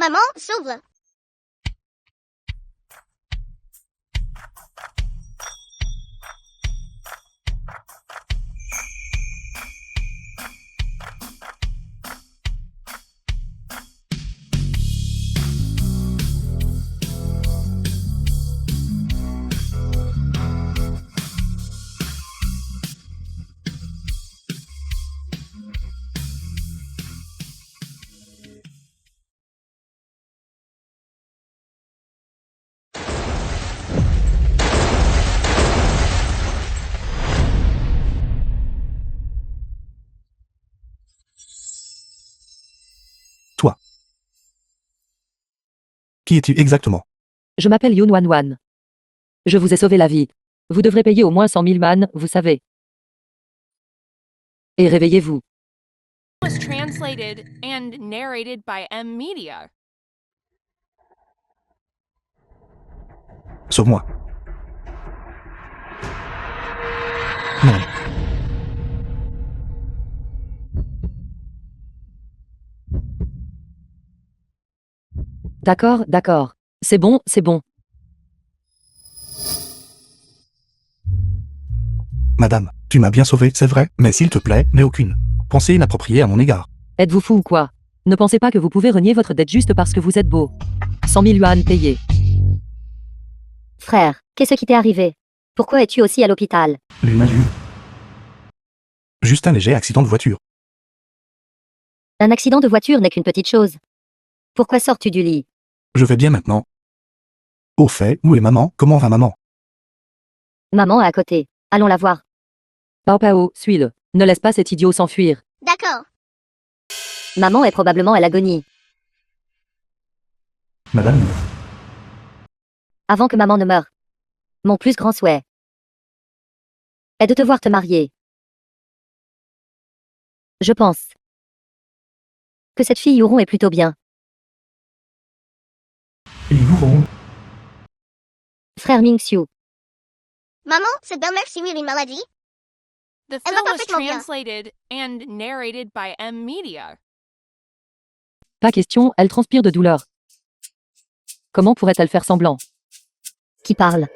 Maman, sauve-le. Toi. Qui es-tu exactement? Je m'appelle Yoon Wan Wan. Je vous ai sauvé la vie. Vous devrez payer au moins 100 000 man, vous savez. Et réveillez-vous. Was translated and narrated by M Media. Sauve-moi. Non. D'accord, d'accord. C'est bon, c'est bon. Madame, tu m'as bien sauvé, c'est vrai, mais s'il te plaît, n'aie aucune pensée inappropriée à mon égard. Êtes-vous fou ou quoi? Ne pensez pas que vous pouvez renier votre dette juste parce que vous êtes beau. 100 000 yuan payés. Frère, qu'est-ce qui t'est arrivé? Pourquoi es-tu aussi à l'hôpital? L'une a vu. Juste un léger accident de voiture. Un accident de voiture n'est qu'une petite chose. Pourquoi sors-tu du lit? Je vais bien maintenant. Au fait, où est maman? Comment va maman? Maman est à côté. Allons la voir. Pao Pao, suis-le. Ne laisse pas cet idiot s'enfuir. D'accord. Maman est probablement à l'agonie. Madame, Avant que maman ne meure. Mon plus grand souhait est de te voir te marier. Je pense que cette fille Youron est plutôt bien. ils mourront. Frère Ming-Xiu, Maman, cette belle-mère simule une maladie? The Elle film va was parfaitement bien. translated and narrated by M Media. Pas question, elle transpire de douleur. Comment pourrait-elle faire semblant? qui parle.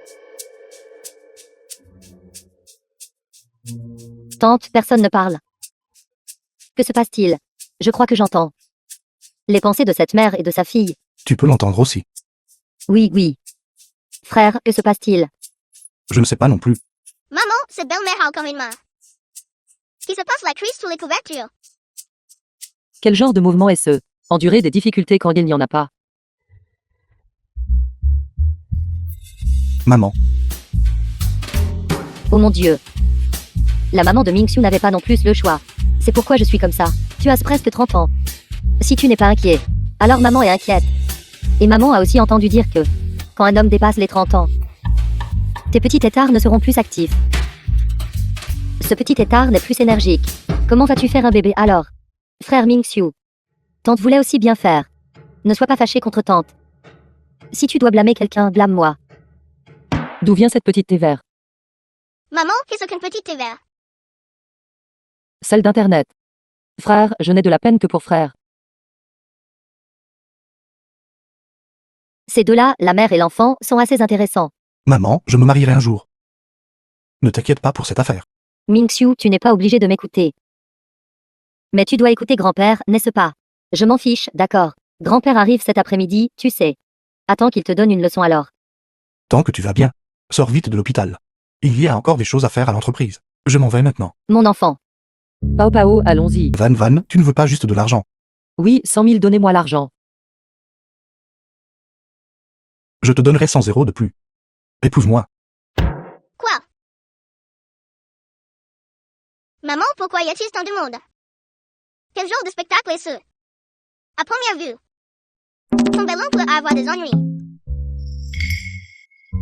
Tante, personne ne parle. Que se passe-t-il? Je crois que j'entends les pensées de cette mère et de sa fille. Tu peux l'entendre aussi. Oui, oui. Frère, que se passe-t-il? Je ne sais pas non plus. Maman, cette belle-mère a encore une main. Qui se passe la crise sous les couvertures? Quel genre de mouvement est-ce? Endurer des difficultés quand il n'y en a pas. Maman, Oh mon Dieu. La maman de Ming-Xiu n'avait pas non plus le choix. C'est pourquoi je suis comme ça. Tu as presque 30 ans. Si tu n'es pas inquiet, alors maman est inquiète. Et maman a aussi entendu dire que, quand un homme dépasse les 30 ans, tes petits têtards ne seront plus actifs. Ce petit tétard n'est plus énergique. Comment vas-tu faire un bébé alors? Frère Ming-Xiu. Tante voulait aussi bien faire. Ne sois pas fâché contre tante. Si tu dois blâmer quelqu'un, blâme-moi. D'où vient cette petite thé vert? Maman, qu'est-ce qu'une petite thé vert? Celle d'Internet. Frère, je n'ai de la peine que pour frère. Ces deux-là, la mère et l'enfant, sont assez intéressants. maman, je me marierai un jour. Ne t'inquiète pas pour cette affaire. Ming-Xiu, tu n'es pas obligé de m'écouter. Mais tu dois écouter grand-père, n'est-ce pas? Je m'en fiche, d'accord. Grand-père arrive cet après-midi, tu sais. Attends qu'il te donne une leçon alors. Tant que tu vas bien, sors vite de l'hôpital. Il y a encore des choses à faire à l'entreprise. Je m'en vais maintenant. Mon enfant. Pao Pao, allons-y. Van, tu ne veux pas juste de l'argent. Oui, 100 000, donnez-moi l'argent. Je te donnerai 100 € de plus. Épouse-moi. Quoi? Maman, pourquoi y a-t-il tant de monde? Quel genre de spectacle est ce? À première vue, ton bel-oncle a avoir des ennuis.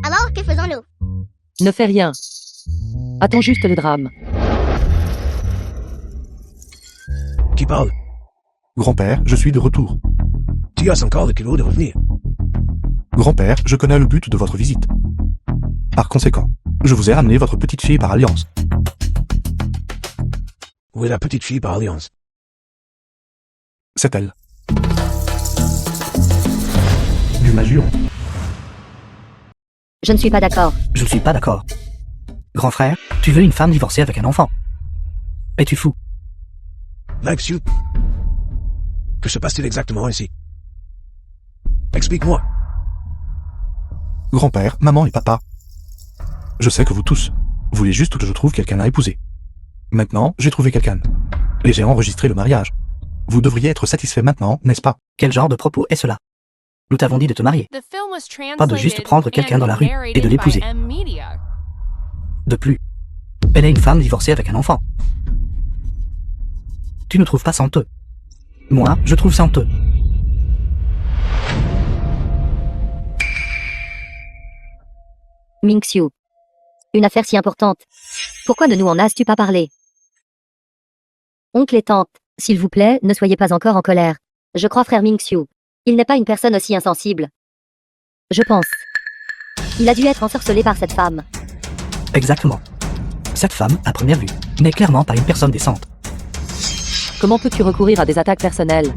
Alors, que faisons-nous? Ne fais rien. Attends juste le drame. Qui parle? Grand-père, je suis de retour. Tu as encore le culot de revenir. Grand-père, je connais le but de votre visite. Par conséquent, je vous ai ramené votre petite fille par alliance. Où est la petite fille par alliance? C'est elle. ma jure. Je ne suis pas d'accord. Je ne suis pas d'accord. Grand frère, tu veux une femme divorcée avec un enfant. Es-tu fou? Maxu. Que se passe-t-il exactement ici? Explique-moi. Grand-père, maman et papa. Je sais que vous tous voulez juste que je trouve quelqu'un à épouser. Maintenant, j'ai trouvé quelqu'un. Et j'ai enregistré le mariage. Vous devriez être satisfait maintenant, n'est-ce pas? Quel genre de propos est cela? Nous t'avons dit de te marier. The film was Pas de juste translated prendre quelqu'un and dans la rue et de narrated by l'épouser. M-Media. De plus, elle est une femme divorcée avec un enfant. Tu ne trouves pas ça honteux? Moi, je trouve ça honteux. Ming-Xiu. Une affaire si importante. Pourquoi ne nous en as-tu pas parlé? Oncle et tante, s'il vous plaît, ne soyez pas encore en colère. Je crois frère Ming-Xiu. Il n'est pas une personne aussi insensible. Je pense. Il a dû être ensorcelé par cette femme. Exactement. Cette femme, à première vue, n'est clairement pas une personne décente. Comment peux-tu recourir à des attaques personnelles?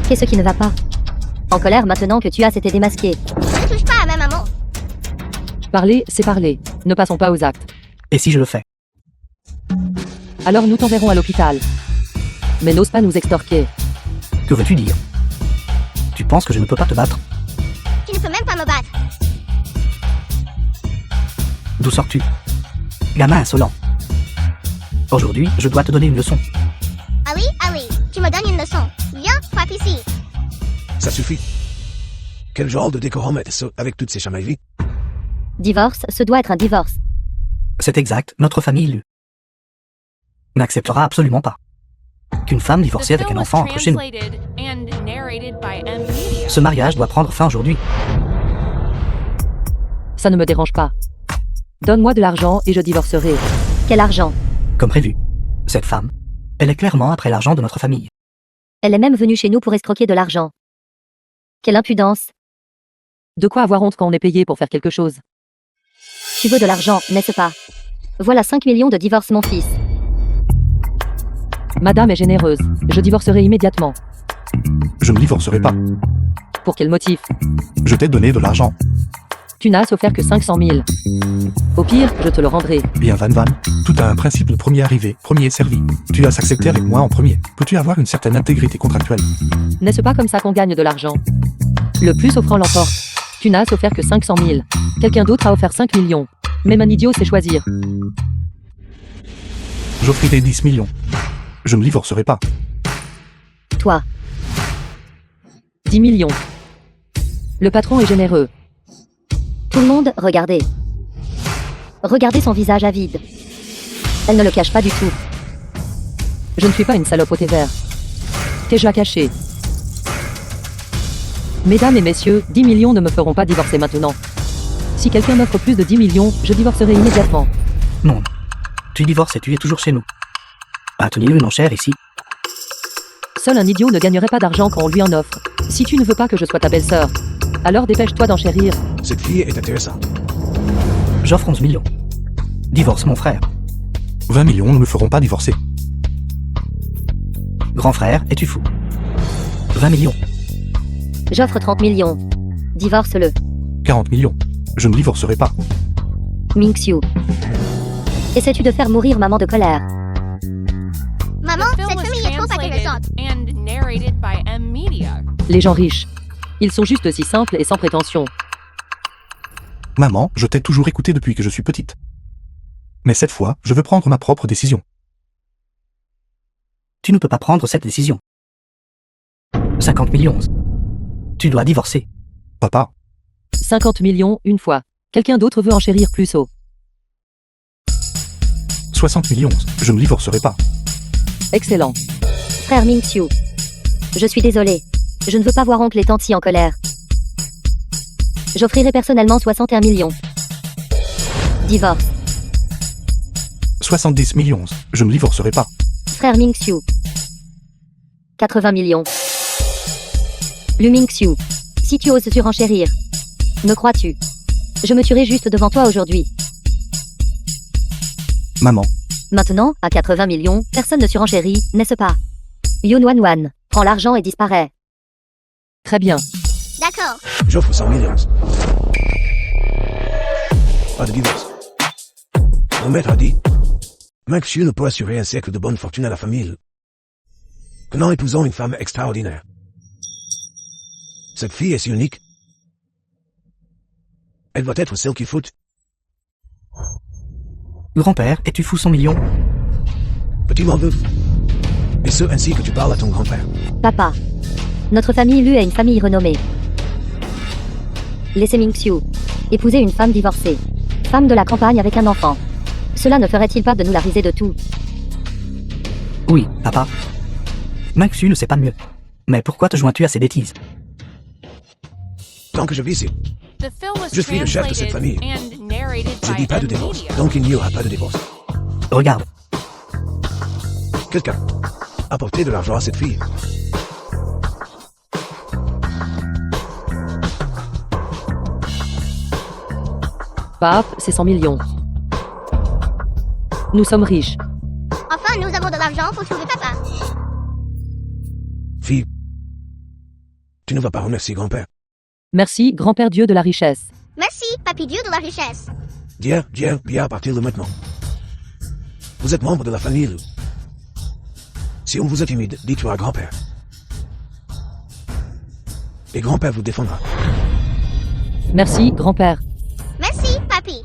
Qu'est-ce qui ne va pas? En colère maintenant que tu as été démasqué. Ne touche pas à ma maman. Parler, c'est parler. Ne passons pas aux actes. Et si je le fais? Alors nous t'enverrons à l'hôpital. Mais n'ose pas nous extorquer. Que veux-tu dire? Tu penses que je ne peux pas te battre? Tu ne peux même pas me battre. D'où sors-tu? Gamin insolent. Aujourd'hui, je dois te donner une leçon. Ali, tu me donnes une leçon. Viens, frappe ici. Ça suffit. Quel genre de décorum est ce avec toutes ces chamailleries? Divorce, ce doit être un divorce. C'est exact, notre famille n'acceptera absolument pas qu'une femme The divorcée avec un film was enfant entre chez nous. translated and narrated by M-Media. Ce mariage doit prendre fin aujourd'hui. Ça ne me dérange pas. Donne-moi de l'argent et je divorcerai. Quel argent? Comme prévu. Cette femme, elle est clairement après l'argent de notre famille. Elle est même venue chez nous pour escroquer de l'argent. Quelle impudence. De quoi avoir honte quand on est payé pour faire quelque chose? Tu veux de l'argent, n'est-ce pas? Voilà 5 millions de divorce, mon fils. Madame est généreuse. Je divorcerai immédiatement. Je ne divorcerai pas. Pour quel motif? Je t'ai donné de l'argent. Tu n'as offert que 500 000. Au pire, je te le rendrai. Bien Van Van, tout a un principe de premier arrivé, premier servi. Tu as accepté avec moi en premier. Peux-tu avoir une certaine intégrité contractuelle? N'est-ce pas comme ça qu'on gagne de l'argent? Le plus offrant l'emporte. Tu n'as offert que 500 000. Quelqu'un d'autre a offert 5 millions. Même un idiot sait choisir. J'offrirai 10 millions. Je ne divorcerai pas. Toi. 10 millions. Le patron est généreux. Tout le monde, regardez. Regardez son visage avide. Elle ne le cache pas du tout. Je ne suis pas une salope au thé vert. T'es-je à cacher? Mesdames et messieurs, 10 millions ne me feront pas divorcer maintenant. Si quelqu'un m'offre plus de 10 millions, je divorcerai immédiatement. Non. Tu divorces et tu es toujours chez nous. Tenez-le une enchère ici. Seul un idiot ne gagnerait pas d'argent quand on lui en offre. Si tu ne veux pas que je sois ta belle-sœur, alors dépêche-toi d'enchérir. Cette fille est intéressante. J'offre 11 millions. Divorce mon frère. 20 millions ne me feront pas divorcer. Grand frère, es-tu fou? 20 millions. J'offre 30 millions. Divorce-le. 40 millions. Je ne divorcerai pas. Ming-Xiu. Essaies-tu de faire mourir maman de colère? Maman, The film cette was famille est trop translated intéressante. and narrated by M-Media. Les gens riches. Ils sont juste si simples et sans prétention. Maman, je t'ai toujours écouté depuis que je suis petite. Mais cette fois, je veux prendre ma propre décision. Tu ne peux pas prendre cette décision. 50 millions. Tu dois divorcer. Papa, 50 millions, une fois. Quelqu'un d'autre veut enchérir plus haut. 60 millions. Je ne divorcerai pas. Excellent. Frère Ming-Xiu. Je suis désolé. Je ne veux pas voir oncle et tante si en colère. J'offrirai personnellement 61 millions. Divorce. 70 millions. Je ne divorcerai pas. Frère Ming-Xiu. 80 millions. Lu Ming-Xiu. Si tu oses surenchérir. Me crois-tu? Je me tuerai juste devant toi aujourd'hui. Maman, Maintenant, à 80 millions, personne ne surenchérit, n'est-ce pas? Yun Wan Wan prend l'argent et disparaît. Très bien. D'accord. J'offre 100 millions. Pas de divorce. Mon maître a dit, Monsieur ne peut assurer un siècle de bonne fortune à la famille que n'en épousant une femme extraordinaire. Cette fille est si unique. Elle doit être celle qu'il faut. Grand-père, es-tu fou 100 millions? Petit m'en veux. Et ce ainsi que tu parles à ton grand-père. Papa. Notre famille Lu est une famille renommée. Laissez Ming-Xiu épouser une femme divorcée. Femme de la campagne avec un enfant. Cela ne ferait-il pas de nous la risée de tout? Oui, papa. Ming-Xiu ne sait pas mieux. Mais pourquoi te joins-tu à ces bêtises? Tant que je vis ici, The film was Je suis le chef de cette translated famille. and narrated je by dis pas de M divorce. Media. Donc il n'y aura pas de divorce. Regarde, Quelqu'un a porté de l'argent à cette fille. Pape, c'est 100 millions. Nous sommes riches. Enfin, nous avons de l'argent pour sauver papa. Fille, tu ne vas pas remercier grand-père. Merci, grand-père Dieu de la richesse. Merci, papy Dieu de la richesse. Bien à partir de maintenant. Vous êtes membre de la famille Lu. Si on vous intimide, dites-le à grand-père. Et grand-père vous défendra. Merci, grand-père. Merci, papy.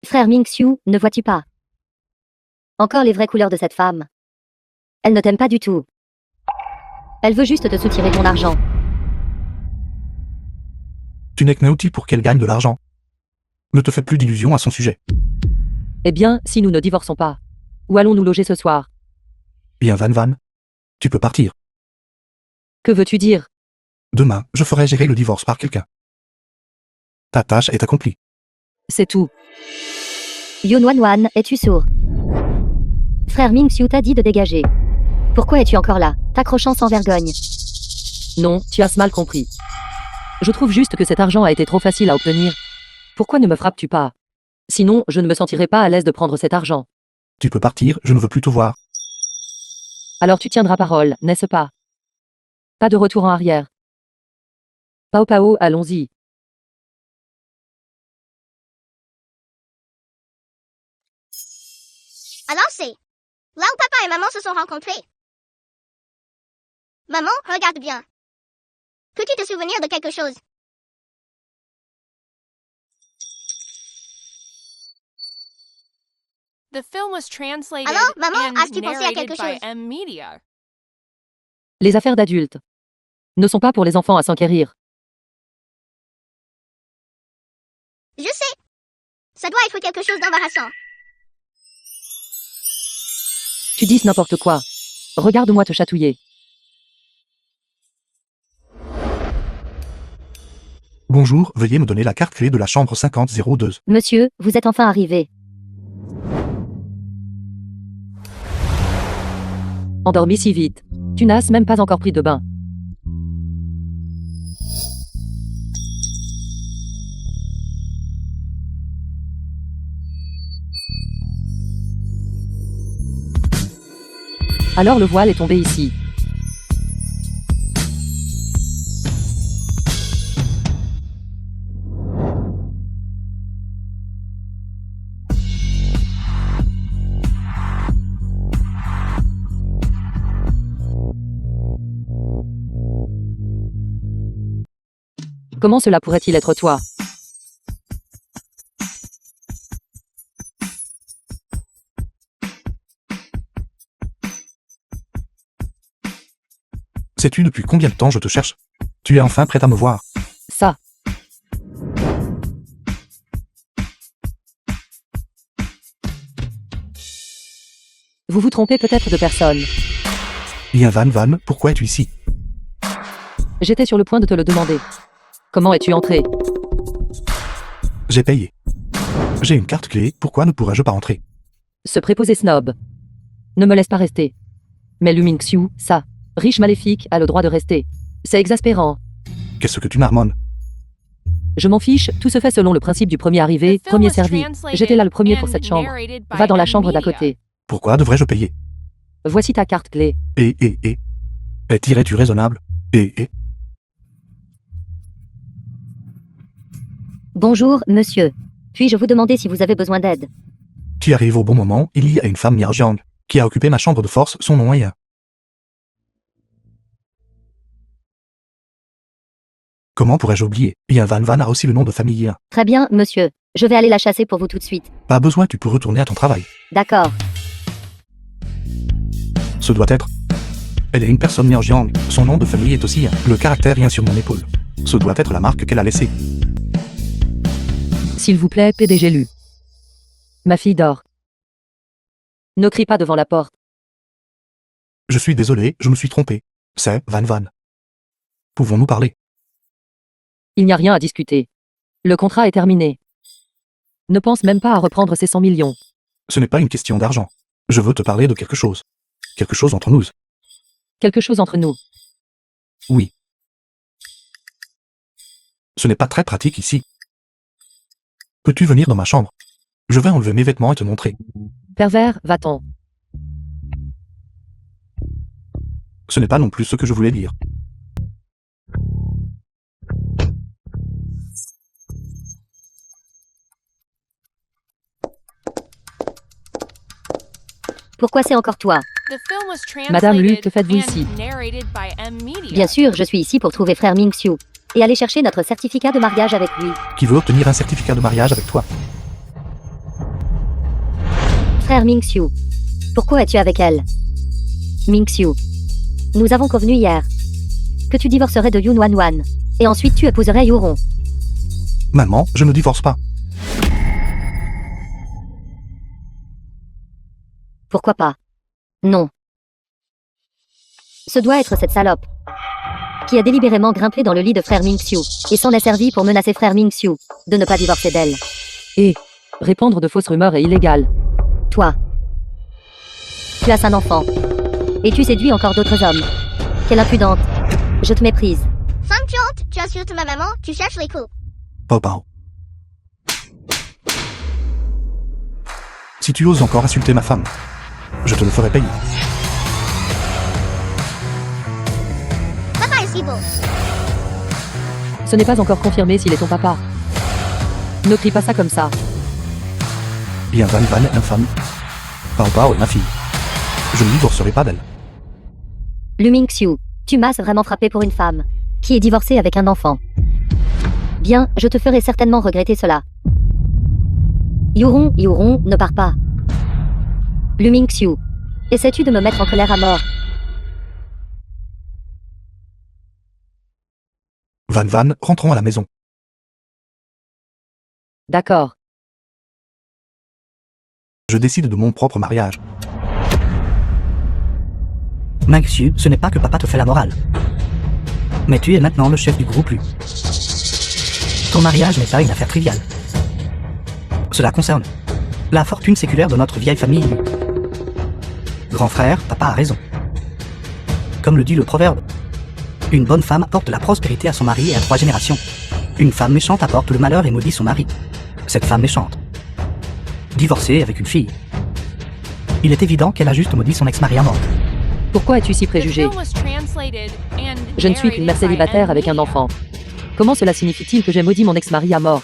Frère Ming-Xiu, ne vois-tu pas? Encore les vraies couleurs de cette femme. Elle ne t'aime pas du tout. Elle veut juste te soutirer ton argent. Tu n'es qu'un outil pour qu'elle gagne de l'argent. Ne te fais plus d'illusions à son sujet. Eh bien, si nous ne divorçons pas, où allons-nous loger ce soir? Bien Van, tu peux partir. Que veux-tu dire? Demain, je ferai gérer le divorce par quelqu'un. Ta tâche est accomplie. C'est tout. Yun Wan, es-tu sourd? Frère Ming-Xiu t'a dit de dégager. Pourquoi es-tu encore là, t'accrochant sans vergogne? Non, tu as mal compris. Je trouve juste que cet argent a été trop facile à obtenir. Pourquoi ne me frappes-tu pas? Sinon, je ne me sentirai pas à l'aise de prendre cet argent. Tu peux partir, je ne veux plus te voir. Alors tu tiendras parole, n'est-ce pas? Pas de retour en arrière. Pao Pao, allons-y. Alors c'est là où papa et maman se sont rencontrés. Maman, regarde bien. Peux-tu te souvenir de quelque chose? The film was translated Alors, maman, and as-tu pensé à narrated quelque by chose? M Media. Les affaires d'adultes ne sont pas pour les enfants à s'enquérir. Je sais. Ça doit être quelque chose d'embarrassant. Tu dis n'importe quoi. Regarde-moi te chatouiller. Bonjour, veuillez me donner la carte clé de la chambre 5002. Monsieur, vous êtes enfin arrivé. Endormi si vite. Tu n'as même pas encore pris de bain. Alors le voile est tombé ici. Comment cela pourrait-il être toi? Sais-tu depuis combien de temps je te cherche? Tu es enfin prête à me voir. Ça. Vous vous trompez peut-être de personne. Bien Van, pourquoi es-tu ici? J'étais sur le point de te le demander. Comment es-tu entré? J'ai payé. J'ai une carte clé, pourquoi ne pourrais-je pas entrer? Ce préposé snob. Ne me laisse pas rester. Mais Lu Ming-Xiu, ça, riche maléfique, a le droit de rester. C'est exaspérant. Qu'est-ce que tu marmonnes? Je m'en fiche, tout se fait selon le principe du premier arrivé, The film premier was servi. translated J'étais là le premier pour and cette chambre. narrated by Va dans la M. chambre d'à Media. côté. Pourquoi devrais-je payer? Voici ta carte clé. Et. Est-tu raisonnable? Et. Bonjour, monsieur. Puis-je vous demander si vous avez besoin d'aide? Tu arrives au bon moment, il y a une femme Miao qui a occupé ma chambre de force, son nom est... Comment pourrais-je oublier? Ian Van Van a aussi le nom de famille. Très bien, monsieur. Je vais aller la chasser pour vous tout de suite. Pas besoin, tu peux retourner à ton travail. D'accord. Ce doit être... Elle est une personne Miao Jiang, son nom de famille est aussi le caractère rien sur mon épaule. Ce doit être la marque qu'elle a laissée. S'il vous plaît, PDG Lu. Ma fille dort. Ne crie pas devant la porte. Je suis désolé, je me suis trompé. C'est Van Van. Pouvons-nous parler? Il n'y a rien à discuter. Le contrat est terminé. Ne pense même pas à reprendre ces 100 millions. Ce n'est pas une question d'argent. Je veux te parler de quelque chose. Quelque chose entre nous. Quelque chose entre nous. Oui. Ce n'est pas très pratique ici. Peux-tu venir dans ma chambre? Je vais enlever mes vêtements et te montrer. Pervers, va-t'en. Ce n'est pas non plus ce que je voulais dire. Pourquoi c'est encore toi? The film was Madame Lu, translated que faites-vous and ici? narrated by M. Media. Bien sûr, je suis ici pour trouver frère Ming Xiu et aller chercher notre certificat de mariage avec lui. Qui veut obtenir un certificat de mariage avec toi? Frère Ming Xiu. Pourquoi es-tu avec elle? Ming Xiu. Nous avons convenu hier que tu divorcerais de Yun Wan Wan et ensuite tu épouserais Yu Rong. Maman, je ne divorce pas. Pourquoi pas? Non. Ce doit être cette salope qui a délibérément grimpé dans le lit de frère Ming Xiu et s'en est servi pour menacer frère Ming Xiu de ne pas divorcer d'elle. Et répandre de fausses rumeurs est illégal. Toi. Tu as un enfant. Et tu séduis encore d'autres hommes. Quelle impudente. Je te méprise. Femme tuante, tu insultes ma maman, tu cherches les coups. Pao. Si tu oses encore insulter ma femme, je te le ferai payer. Papa est si beau. Ce n'est pas encore confirmé s'il est ton papa. Ne crie pas ça comme ça. Bien Van Van est infâme. Pao est ma fille. Je ne divorcerai pas d'elle. Lu Ming Xiu, tu m'as vraiment frappé pour une femme qui est divorcée avec un enfant. Bien, je te ferai certainement regretter cela. Yu Rong, ne pars pas. Lu Ming Xiu, essaies-tu de me mettre en colère à mort? Van Van, rentrons à la maison. D'accord. Je décide de mon propre mariage. Ming Xiu, ce n'est pas que papa te fait la morale. Mais tu es maintenant le chef du groupe Lu. Ton mariage n'est pas une affaire triviale. Cela concerne la fortune séculaire de notre vieille famille Lu. Grand frère, papa a raison. Comme le dit le proverbe, une bonne femme apporte la prospérité à son mari et à 3 générations. Une femme méchante apporte le malheur et maudit son mari. Cette femme méchante, divorcée avec une fille, il est évident qu'elle a juste maudit son ex-mari à mort. Pourquoi es-tu si The préjugé? film was translated and Je ne suis qu'une mère narrated by célibataire M. avec un Media. enfant. Comment cela signifie-t-il que j'ai maudit mon ex-mari à mort?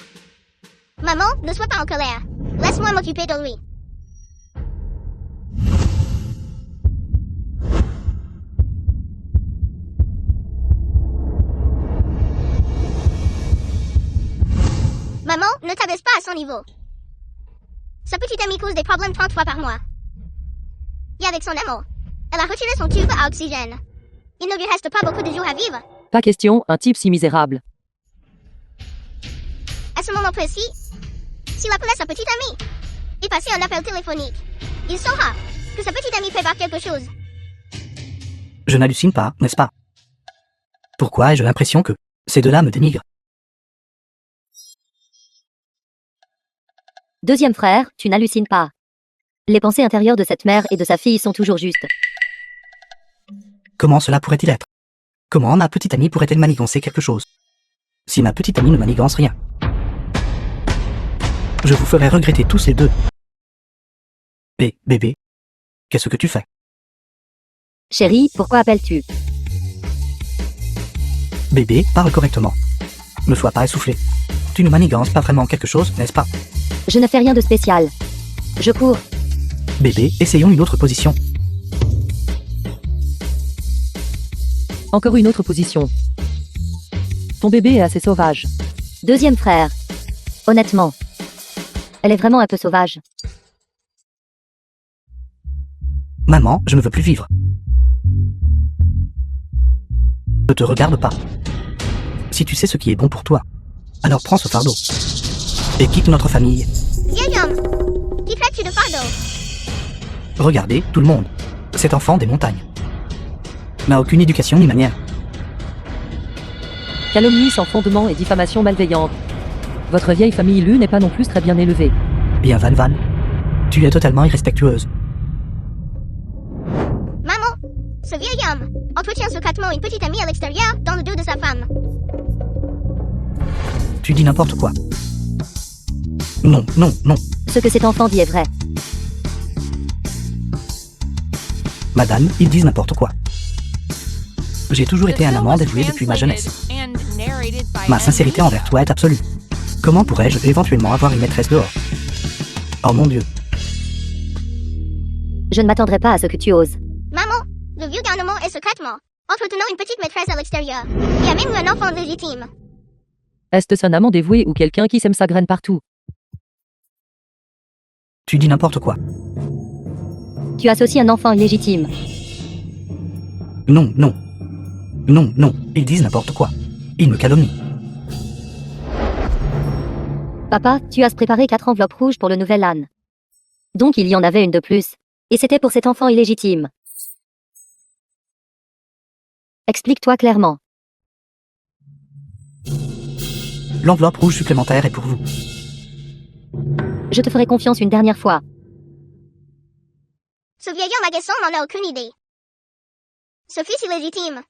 Maman, ne sois pas en colère. Laisse-moi m'occuper de lui. Maman, ne t'abaisse pas à son niveau. Sa petite amie cause des problèmes 30 fois par mois. Et avec son amour, elle a retiré son tube à oxygène. Il ne lui reste pas beaucoup de jours à vivre. Pas question, un type si misérable. À ce moment précis, si la police sa petite amie et passer un appel téléphonique, il saura que sa petite amie prépare quelque chose. Je n'hallucine pas, n'est-ce pas? Pourquoi ai-je l'impression que ces deux-là me dénigrent? Deuxième frère, tu n'hallucines pas. Les pensées intérieures de cette mère et de sa fille sont toujours justes. Comment cela pourrait-il être? Comment ma petite amie pourrait-elle manigancer quelque chose? si ma petite amie ne manigance rien. Je vous ferai regretter tous les deux. Et, bébé, qu'est-ce que tu fais? Chérie, pourquoi appelles-tu? Bébé, parle correctement. Ne sois pas essoufflé. Tu ne manigances pas vraiment quelque chose, n'est-ce pas? Je ne fais rien de spécial. Je cours. Bébé, essayons une autre position. Encore une autre position. Ton bébé est assez sauvage. Deuxième frère. Honnêtement. Elle est vraiment un peu sauvage. Maman, je ne veux plus vivre. Ne te regarde pas. Si tu sais ce qui est bon pour toi, alors prends ce fardeau. Et quitte notre famille. Vieil homme, qui traites-tu de fardeau? Regardez, tout le monde. Cet enfant des montagnes n'a aucune éducation ni manière. Calomnie sans fondement et diffamation malveillante. Votre vieille famille Lu n'est pas non plus très bien élevée. Bien Van Van, tu es totalement irrespectueuse. Maman, ce vieil homme entretient secrètement une petite amie à l'extérieur dans le dos de sa femme. Tu dis n'importe quoi. Non, non, non. Ce que cet enfant dit est vrai. Madame, ils disent n'importe quoi. J'ai toujours été un amant dévoué depuis ma jeunesse. Ma sincérité envers toi est absolue. Comment pourrais-je éventuellement avoir une maîtresse dehors? Oh mon Dieu. Je ne m'attendrai pas à ce que tu oses. Maman, le vieux garnement est secrètement entretenant une petite maîtresse à l'extérieur. Il y a même eu un enfant légitime. Est-ce un amant dévoué ou quelqu'un qui sème sa graine partout? Tu dis n'importe quoi. Tu associes un enfant illégitime. Non, non. Non, non, ils disent n'importe quoi. Ils me calomnient. Papa, tu as préparé 4 enveloppes rouges pour le nouvel âne. Donc il y en avait une de plus. Et c'était pour cet enfant illégitime. Explique-toi clairement. L'enveloppe rouge supplémentaire est pour vous. Je te ferai confiance une dernière fois. Ce vieil homme agaçant n'en a aucune idée. Ce fils illégitime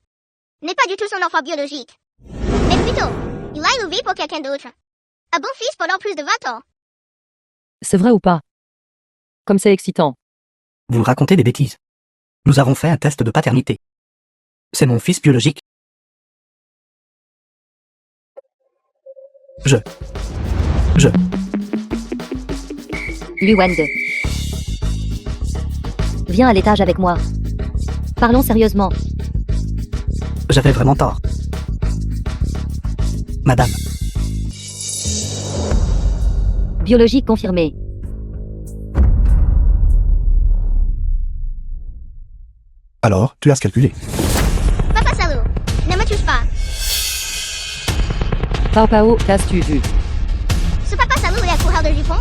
n'est pas du tout son enfant biologique. Mais plutôt, il a élevé pour quelqu'un d'autre. Un bon fils pendant plus de 20 ans. C'est vrai ou pas? Comme c'est excitant. Vous racontez des bêtises. Nous avons fait un test de paternité. C'est mon fils biologique. Je. Luwende. Viens à l'étage avec moi. Parlons sérieusement. J'avais vraiment tort. Madame, Biologique confirmée. Alors, tu as calculé. Papa salaud, ne me touche pas. Pao Pao, qu'as-tu vu? Ce papa salaud est à coureur de jupon.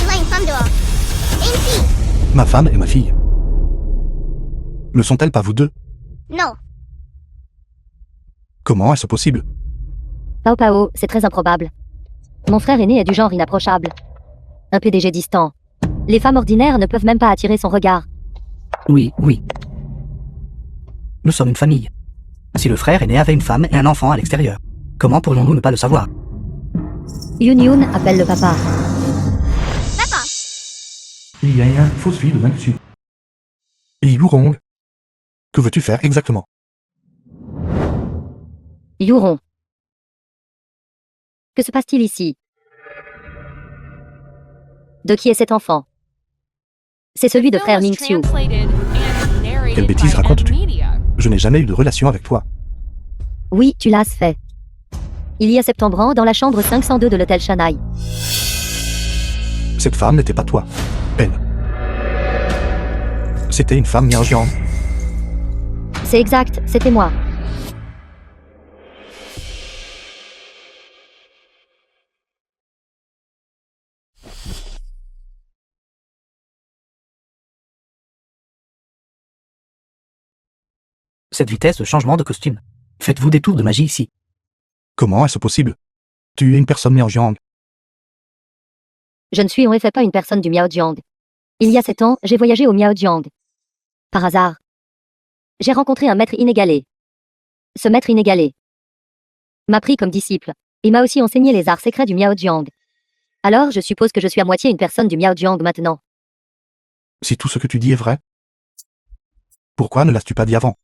Il a une femme dehors. Et une fille. Ma femme et ma fille. Ne sont-elles pas vous deux? Non. Comment est-ce possible? Pao Pao, c'est très improbable. Mon frère aîné est du genre inapprochable. Un PDG distant. Les femmes ordinaires ne peuvent même pas attirer son regard. oui, oui. Nous sommes une famille. Si le frère aîné avait une femme et un enfant à l'extérieur, comment pourrions-nous ne pas le savoir? Yoon Yoon appelle le papa. Papa. Il y a un fausse fille de Mangshu. Et Wurong. Que veux-tu faire exactement? Yuron. Que se passe-t-il ici? De qui est cet enfant? C'est celui de frère Mingxiu. Quelle bêtise racontes-tu? Je n'ai jamais eu de relation avec toi. Oui, tu l'as fait. Il y a septembre ans dans la chambre 502 de l'hôtel Shanghai. Cette femme n'était pas toi. Elle. C'était une femme Miao. C'est exact, c'était moi. Cette vitesse de changement de costume. Faites-vous des tours de magie ici? Comment est-ce possible? Tu es une personne Miao. Je ne suis en effet pas une personne du Miaojiang. Il y a 7 ans, j'ai voyagé au Miaojiang. Par hasard. J'ai rencontré un maître inégalé. Ce maître inégalé m'a pris comme disciple. Il m'a aussi enseigné les arts secrets du Miaojiang. Alors, je suppose que je suis à moitié une personne du Miaojiang maintenant. Si tout ce que tu dis est vrai, pourquoi ne l'as-tu pas dit avant?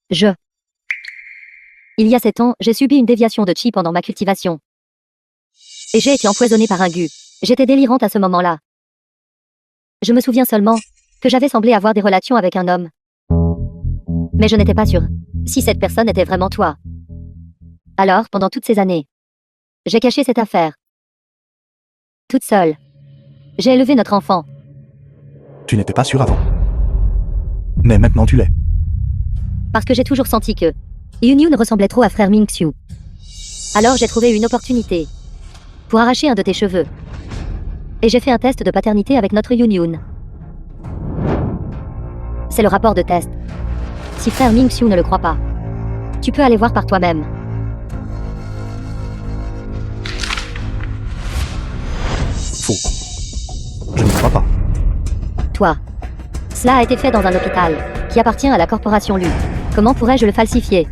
Il y a 7 ans, j'ai subi une déviation de chi pendant ma cultivation. Et j'ai été empoisonnée par un gu. J'étais délirante à ce moment-là. Je me souviens seulement que j'avais semblé avoir des relations avec un homme. Mais je n'étais pas sûre si cette personne était vraiment toi. Alors, pendant toutes ces années, j'ai caché cette affaire. Toute seule. J'ai élevé notre enfant. Tu n'étais pas sûr avant. Mais maintenant tu l'es. Parce que j'ai toujours senti que Yunyun ressemblait trop à frère Mingxiu. Alors j'ai trouvé une opportunité pour arracher un de tes cheveux. Et j'ai fait un test de paternité avec notre Yunyun. C'est le rapport de test. Si frère Mingxiu ne le croit pas, tu peux aller voir par toi-même. Faux. Je n'y crois pas. Toi. Cela a été fait dans un hôpital qui appartient à la corporation Lu. Comment pourrais-je le falsifier?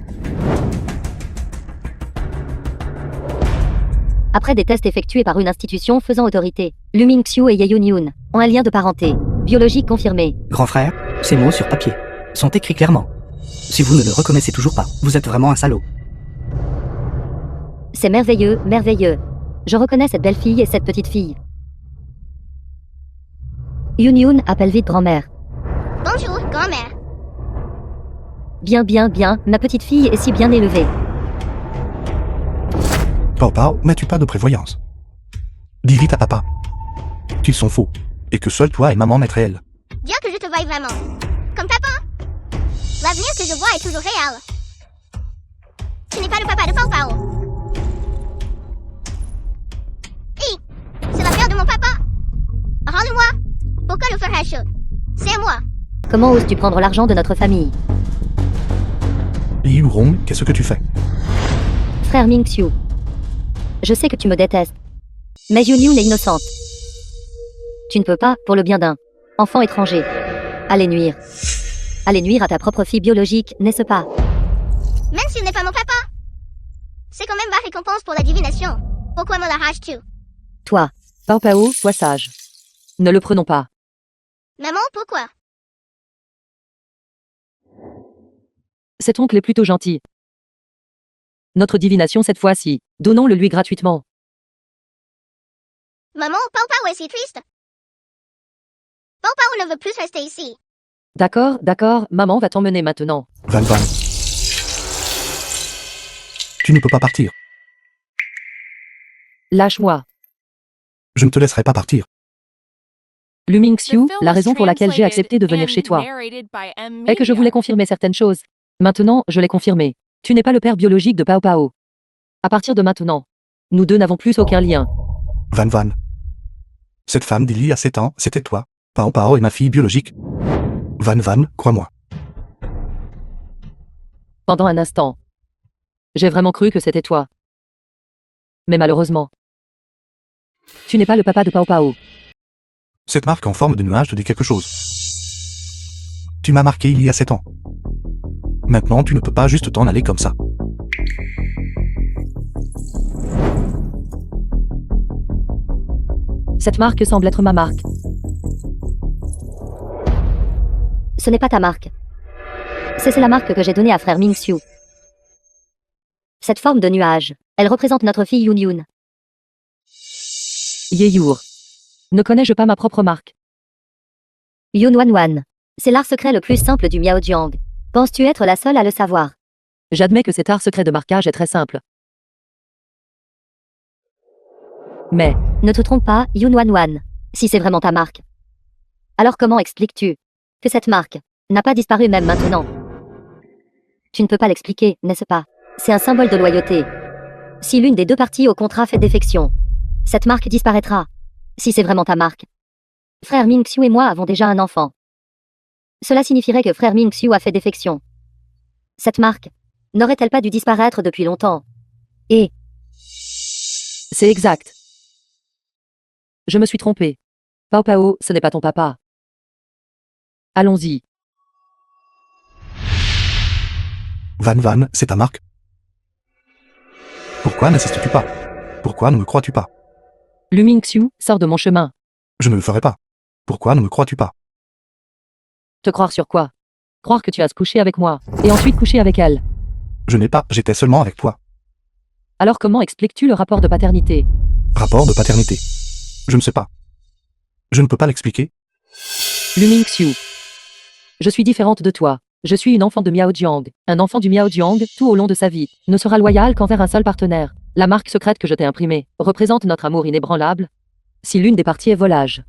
Après des tests effectués par une institution faisant autorité, Lu Mingxiu et Ye Yunyun ont un lien de parenté biologique confirmé. Grand frère, ces mots sur papier sont écrits clairement. Si vous ne le reconnaissez toujours pas, vous êtes vraiment un salaud. C'est merveilleux, merveilleux. Je reconnais cette belle fille et cette petite fille. Yunyun appelle vite grand-mère. Bonjour, grand-mère. Bien, bien, bien, ma petite fille est si bien élevée. Papa, n'as-tu pas de prévoyance? Dis vite à papa qu'ils sont faux, et que seul toi et maman êtes réels. Bien que je te veuille vraiment. Comme papa. L'avenir que je vois est toujours réel. Tu n'es pas le papa de Pao Pao. Hé, c'est l'affaire de mon papa. Rends-le-moi. Pourquoi le ferais-je? C'est à moi. Comment oses-tu prendre l'argent de notre famille? Liu Rong, qu'est-ce que tu fais? Frère Mingxiu. Je sais que tu me détestes. Mais Yunyun est innocente. Tu ne peux pas, pour le bien d'un enfant étranger, aller nuire. Aller nuire à ta propre fille biologique, n'est-ce pas? Même s'il n'est pas mon papa. C'est quand même ma récompense pour la divination. Pourquoi me l'arraches-tu? Toi. Pao Pao, sois sage. Ne le prenons pas. Maman, pourquoi? Cet oncle est plutôt gentil. Notre divination cette fois-ci, donnons-le lui gratuitement. Maman, Pao Pao est si triste. Pao Pao ne veut plus rester ici. D'accord, d'accord, maman va t'emmener maintenant. Van Van. Tu ne peux pas partir. Lâche-moi. Je ne te laisserai pas partir. Lu The Mingxiu, film la was raison pour laquelle j'ai translated accepté de venir and chez toi narrated by M. est que je Media. voulais confirmer certaines choses. Maintenant, je l'ai confirmé. Tu n'es pas le père biologique de Pao Pao. À partir de maintenant, nous deux n'avons plus aucun lien. Van Van. Cette femme d'il y a 7 ans, c'était toi. Pao Pao est ma fille biologique. Van Van, crois-moi. Pendant un instant, j'ai vraiment cru que c'était toi. Mais malheureusement, tu n'es pas le papa de Pao Pao. Cette marque en forme de nuage te dit quelque chose. Tu m'as marqué il y a 7 ans. Maintenant, tu ne peux pas juste t'en aller comme ça. Cette marque semble être ma marque. Ce n'est pas ta marque. C'est la marque que j'ai donnée à frère Mingxiu. Cette forme de nuage, elle représente notre fille Yunyun. Yeyur. Ne connais-je pas ma propre marque? Yunwanwan. C'est l'art secret le plus simple du Miaojiang. Penses-tu être la seule à le savoir? J'admets que cet art secret de marquage est très simple. Mais, Ne te trompe pas, Yunwanwan. Si c'est vraiment ta marque. Alors comment expliques-tu que cette marque n'a pas disparu même maintenant? Tu ne peux pas l'expliquer, n'est-ce pas? C'est un symbole de loyauté. Si l'une des deux parties au contrat fait défection, cette marque disparaîtra. Si c'est vraiment ta marque. Frère Mingxiu et moi avons déjà un enfant. Cela signifierait que frère Mingxiu a fait défection. Cette marque n'aurait-elle pas dû disparaître depuis longtemps? Et c'est exact. Je me suis trompé. Pao Pao, ce n'est pas ton papa. Allons-y. Van Van, c'est ta marque? Pourquoi n'insistes-tu pas? Pourquoi ne me crois-tu pas? Lu Mingxiu, sors de mon chemin. Je ne le ferai pas. Pourquoi ne me crois-tu pas? Te croire sur quoi? Croire que tu as couché avec moi, et ensuite couché avec elle. Je n'ai pas, j'étais seulement avec toi. Alors comment expliques-tu le rapport de paternité? Rapport de paternité. Je ne sais pas. Je ne peux pas l'expliquer. Lu Mingxiu. Je suis différente de toi. Je suis une enfant de Miaojiang. Un enfant du Miaojiang, tout au long de sa vie, ne sera loyal qu'envers un seul partenaire. La marque secrète que je t'ai imprimée représente notre amour inébranlable. Si l'une des parties est volage,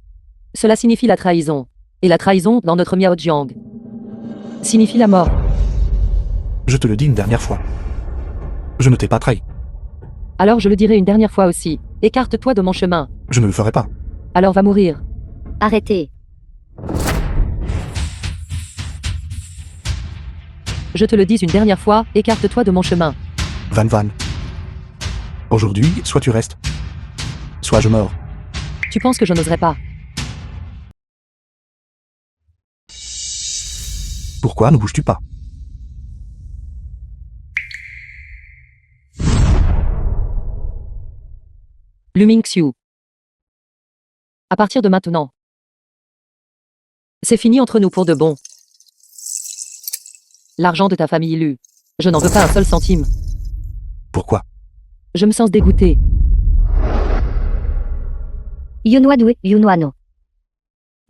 cela signifie la trahison. Et la trahison, dans notre Miaojiang, signifie la mort. Je te le dis une dernière fois. Je ne t'ai pas trahi. Alors je le dirai une dernière fois aussi. Écarte-toi de mon chemin. Je ne le ferai pas. Alors va mourir. Arrêtez. Je te le dis une dernière fois, écarte-toi de mon chemin. Van Van. Aujourd'hui, soit tu restes, soit je meurs. Tu penses que je n'oserais pas? Pourquoi ne bouges-tu pas? Lu Mingxiu. À partir de maintenant, c'est fini entre nous pour de bon. L'argent de ta famille Lu, je n'en veux pas un seul centime. Pourquoi? Je me sens dégoûté. Yunwadwe, Yunwano.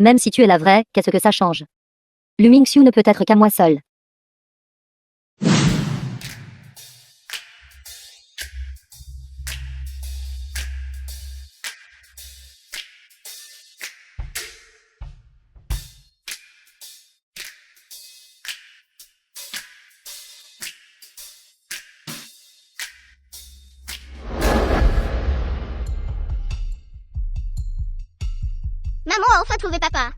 Même si tu es la vraie, qu'est-ce que ça change? Lu Mingxiu ne peut être qu'à moi seul. Maman a enfin trouvé papa.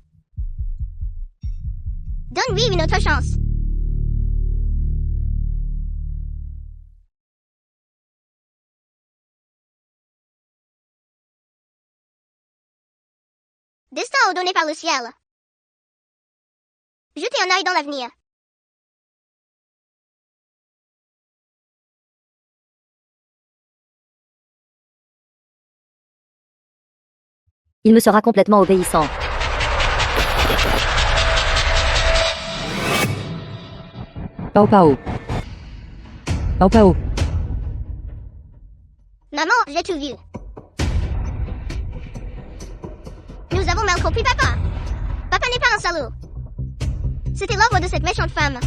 Donne-lui une autre chance. Destin ordonné par le ciel. Jetez un œil dans l'avenir. Il me sera complètement obéissant. Pao Pao. Pao Pao. Maman, j'ai tout vu. Nous avons mal compris papa. Papa n'est pas un salaud. C'était l'œuvre de cette méchante femme.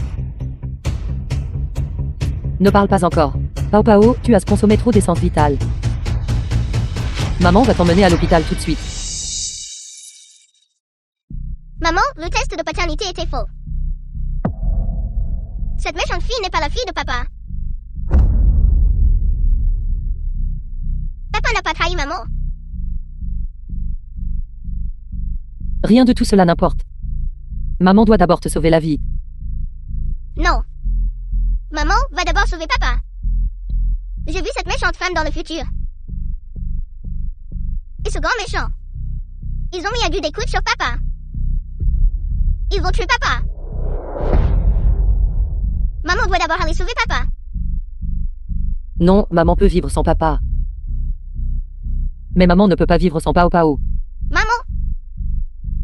Ne parle pas encore. Pao Pao, tu as consommé trop d'essence vitale. Maman va t'emmener à l'hôpital tout de suite. Maman, le test de paternité était faux. Cette méchante fille n'est pas la fille de papa. Papa n'a pas trahi maman. Rien de tout cela n'importe. Maman doit d'abord te sauver la vie. Non. Maman va d'abord sauver papa. J'ai vu cette méchante femme dans le futur. Et ce grand méchant. Ils ont mis à des coups sur papa. Ils vont tuer papa. Maman doit d'abord aller sauver papa. Non, maman peut vivre sans papa. Mais maman ne peut pas vivre sans Pao Pao. Maman,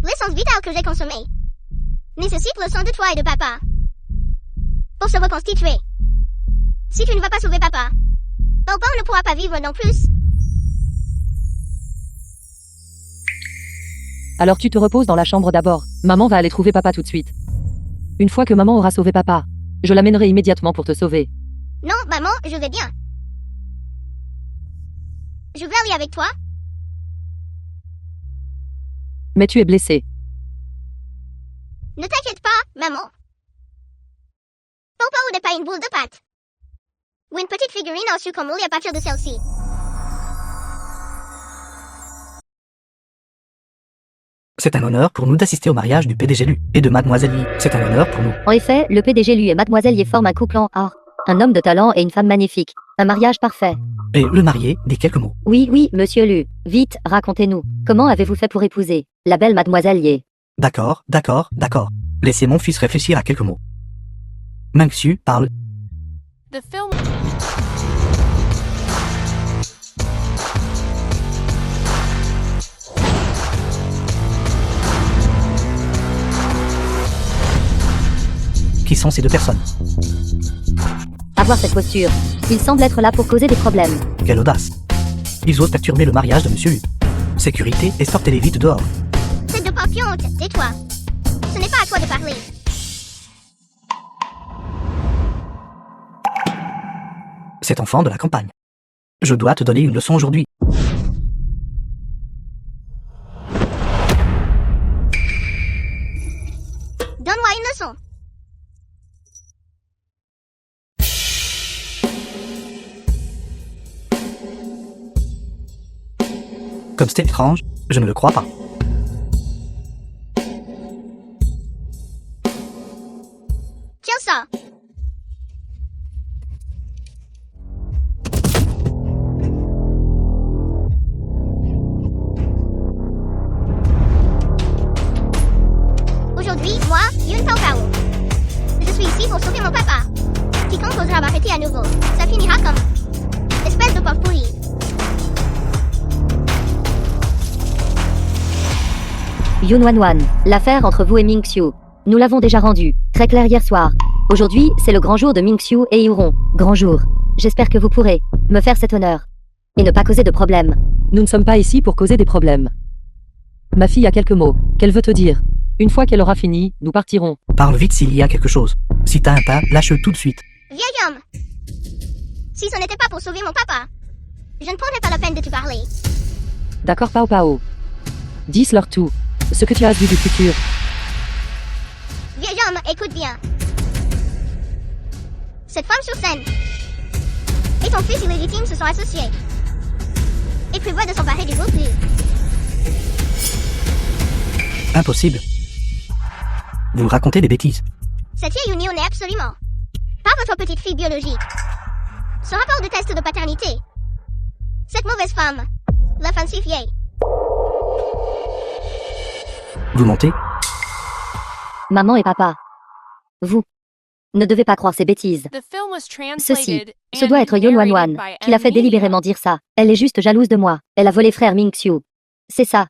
l'essence vitale que j'ai consommée nécessite le sang de toi et de papa pour se reconstituer. Si tu ne vas pas sauver papa, Pao Pao ne pourra pas vivre non plus. Alors tu te reposes dans la chambre d'abord. Maman va aller trouver papa tout de suite. Une fois que maman aura sauvé papa, je l'amènerai immédiatement pour te sauver. Non, maman, je vais bien. Je veux aller avec toi. Mais tu es blessé. Ne t'inquiète pas, maman. Pao Pao n'est pas une boule de pâte. Ou une petite figurine en sucre moulu à partir de celle-ci. C'est un honneur pour nous d'assister au mariage du PDG Lu et de Mademoiselle Yi. C'est un honneur pour nous. En effet, le PDG Lu et Mademoiselle Yi forment un couple en or. Un homme de talent et une femme magnifique. Un mariage parfait. Et le marié dit quelques mots. Oui, oui, monsieur Lu. Vite, racontez-nous. Comment avez-vous fait pour épouser la belle Mademoiselle Yi? D'accord, d'accord, d'accord. Laissez mon fils réfléchir à quelques mots. Mingxiu parle. The film sont ces deux personnes? Avoir cette posture. Il semble être là pour causer des problèmes. Quelle audace. Ils osent perturber le mariage de Monsieur Lu. Sécurité et sortez-les vite dehors. C'est de portion, tais-toi. Ce n'est pas à toi de parler. Cet enfant de la campagne. Je dois te donner une leçon aujourd'hui. Donne-moi une leçon. Comme c'est étrange, je ne le crois pas. Tiens ça. Aujourd'hui, moi, Yun Pao Pao. Je suis ici pour sauver mon papa. Quiconque osera m'arrêter à nouveau, ça finira comme... espèce de porte pourrie. Yun Wan Wan, l'affaire entre vous et Ming Xiu. Nous l'avons déjà rendu, très clair hier soir. Aujourd'hui, c'est le grand jour de Ming Xiu et Yuron. Grand jour. J'espère que vous pourrez me faire cet honneur. Et ne pas causer de problème. Nous ne sommes pas ici pour causer des problèmes. Ma fille a quelques mots qu'elle veut te dire. Une fois qu'elle aura fini, nous partirons. Parle vite s'il y a quelque chose. Si t'as un tas, lâche-le tout de suite. Vieil homme. Si ce n'était pas pour sauver mon papa, je ne prendrais pas la peine de te parler. D'accord, Pao Pao. Dis-leur tout. Ce que tu as vu du futur. Vieil homme, écoute bien. Cette femme sur scène et ton fils illégitime se sont associés et prévoient de s'emparer du groupe. Impossible. Vous racontez des bêtises. Cette vieille union n'est absolument pas votre petite fille biologique. Ce rapport de test de paternité. Cette mauvaise femme. La fancy vieille. Vous mentez? Maman et papa. Vous ne devez pas croire ces bêtises. The film was Ceci, translated ce doit être Yun Wan Wan qui l'a fait délibérément dire ça. Elle est juste jalouse de moi. Elle a volé frère Ming Xiu. C'est ça.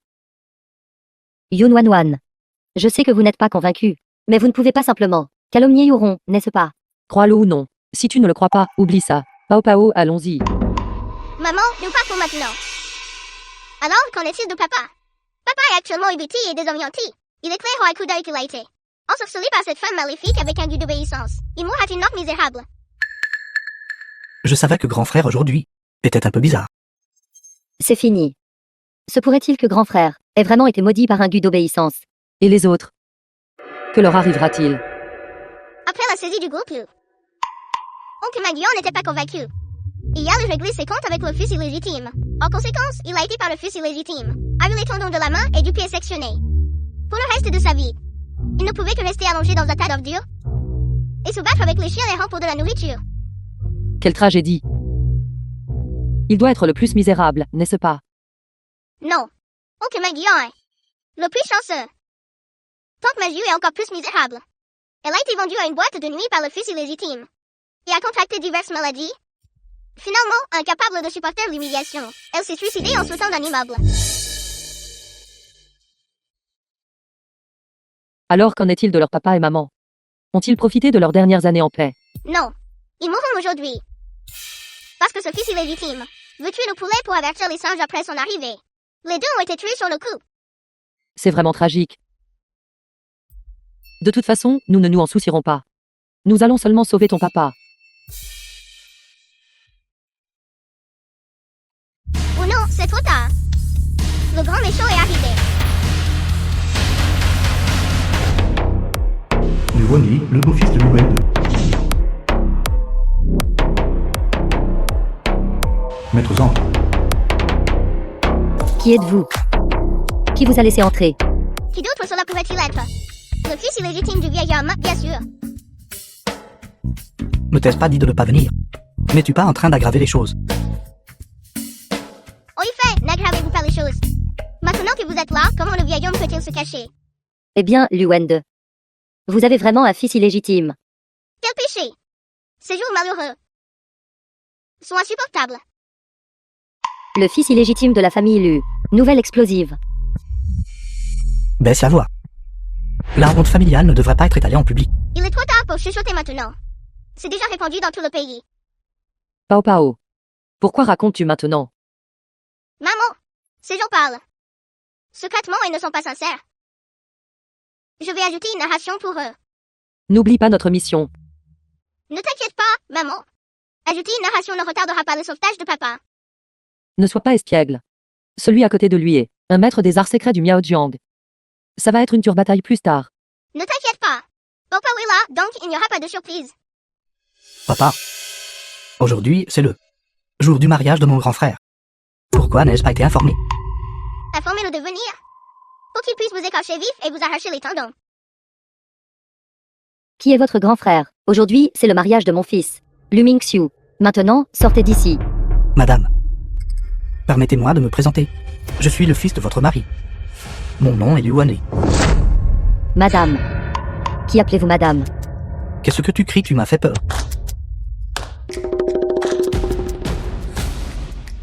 Yun Wan Wan. Je sais que vous n'êtes pas convaincu, mais vous ne pouvez pas simplement calomnier Yuron, n'est-ce pas? Crois-le ou non. Si tu ne le crois pas, oublie ça. Pao Pao, allons-y. Maman, nous partons maintenant. Alors, qu'en est-il de papa? Papa est actuellement hébété et désorienté. Il est clair au coup d'œil qu'il a été ensorcelé par cette femme maléfique avec un goût d'obéissance. Il mourra d'une mort misérable. Je savais que grand frère aujourd'hui était un peu bizarre. C'est fini. Se pourrait-il que grand frère ait vraiment été maudit par un goût d'obéissance? Et les autres? Que leur arrivera-t-il? Après la saisie du groupe, Oncle Maguillon n'était pas convaincu. Il a réglé ses comptes avec le fils illégitime. En conséquence, il a été par le fils illégitime, a eu les tendons de la main et du pied sectionnés. Pour le reste de sa vie, il ne pouvait que rester allongé dans un tas d'ordures et se battre avec les chiens errants pour de la nourriture. Quelle tragédie. Il doit être le plus misérable, n'est-ce pas? Non. Oncle Maguillon est le plus chanceux. Tante Magie est encore plus misérable. Elle a été vendue à une boîte de nuit par le fils illégitime et a contracté diverses maladies. Finalement, incapable de supporter l'humiliation, elle s'est suicidée en sautant d'un immeuble. Alors qu'en est-il de leur papa et maman? Ont-ils profité de leurs dernières années en paix? Non. Ils mourront aujourd'hui. Parce que ce fils illégitime veut tuer nos poulets pour avertir les singes après son arrivée. Les deux ont été tués sur le coup. C'est vraiment tragique. De toute façon, nous ne nous en soucierons pas. Nous allons seulement sauver ton papa. Oh non, c'est trop tard. Le grand méchant est arrivé. Lu Wenli, le beau-fils de Lu Wen. Maître Zhang, Qui êtes-vous? Qui vous a laissé entrer? Qui d'autre cela pourrait-il être? Le fils illégitime du vieil homme, bien sûr. Ne t'ai-je pas dit de ne pas venir? N'es-tu pas en train d'aggraver les choses? En effet, n'aggravez-vous pas les choses. Maintenant que vous êtes là, comment le vieil homme peut-il se cacher? Eh bien, Lu Wende. Vous avez vraiment un fils illégitime. Quel péché! Ces jours malheureux sont insupportables. Le fils illégitime de la famille Lu. Nouvelle explosive. Baisse la voix. La honte familiale ne devrait pas être étalée en public. Il est trop tard pour chuchoter maintenant. C'est déjà répandu dans tout le pays. Pao Pao. Pourquoi racontes-tu maintenant? Maman, ces gens parlent secrètement et ne sont pas sincères. Je vais ajouter une narration pour eux. N'oublie pas notre mission. Ne t'inquiète pas, maman. Ajouter une narration ne retardera pas le sauvetage de papa. Ne sois pas espiègle. Celui à côté de lui est un maître des arts secrets du Miaojiang. Ça va être une dure bataille plus tard. Ne t'inquiète pas. Papa est là, donc il n'y aura pas de surprise. Papa, aujourd'hui, c'est le jour du mariage de mon grand frère. Pourquoi n'ai-je pas été informé? Informez-le de venir. Pour qu'il puisse vous écorcher vif et vous arracher les tendons. Qui est votre grand frère? Aujourd'hui, c'est le mariage de mon fils, Lu Mingxiu. Maintenant, sortez d'ici. Madame, permettez-moi de me présenter. Je suis le fils de votre mari. Mon nom est Liu Wanli. Madame. Qui appelez-vous madame? Qu'est-ce que tu cries? Tu m'as fait peur.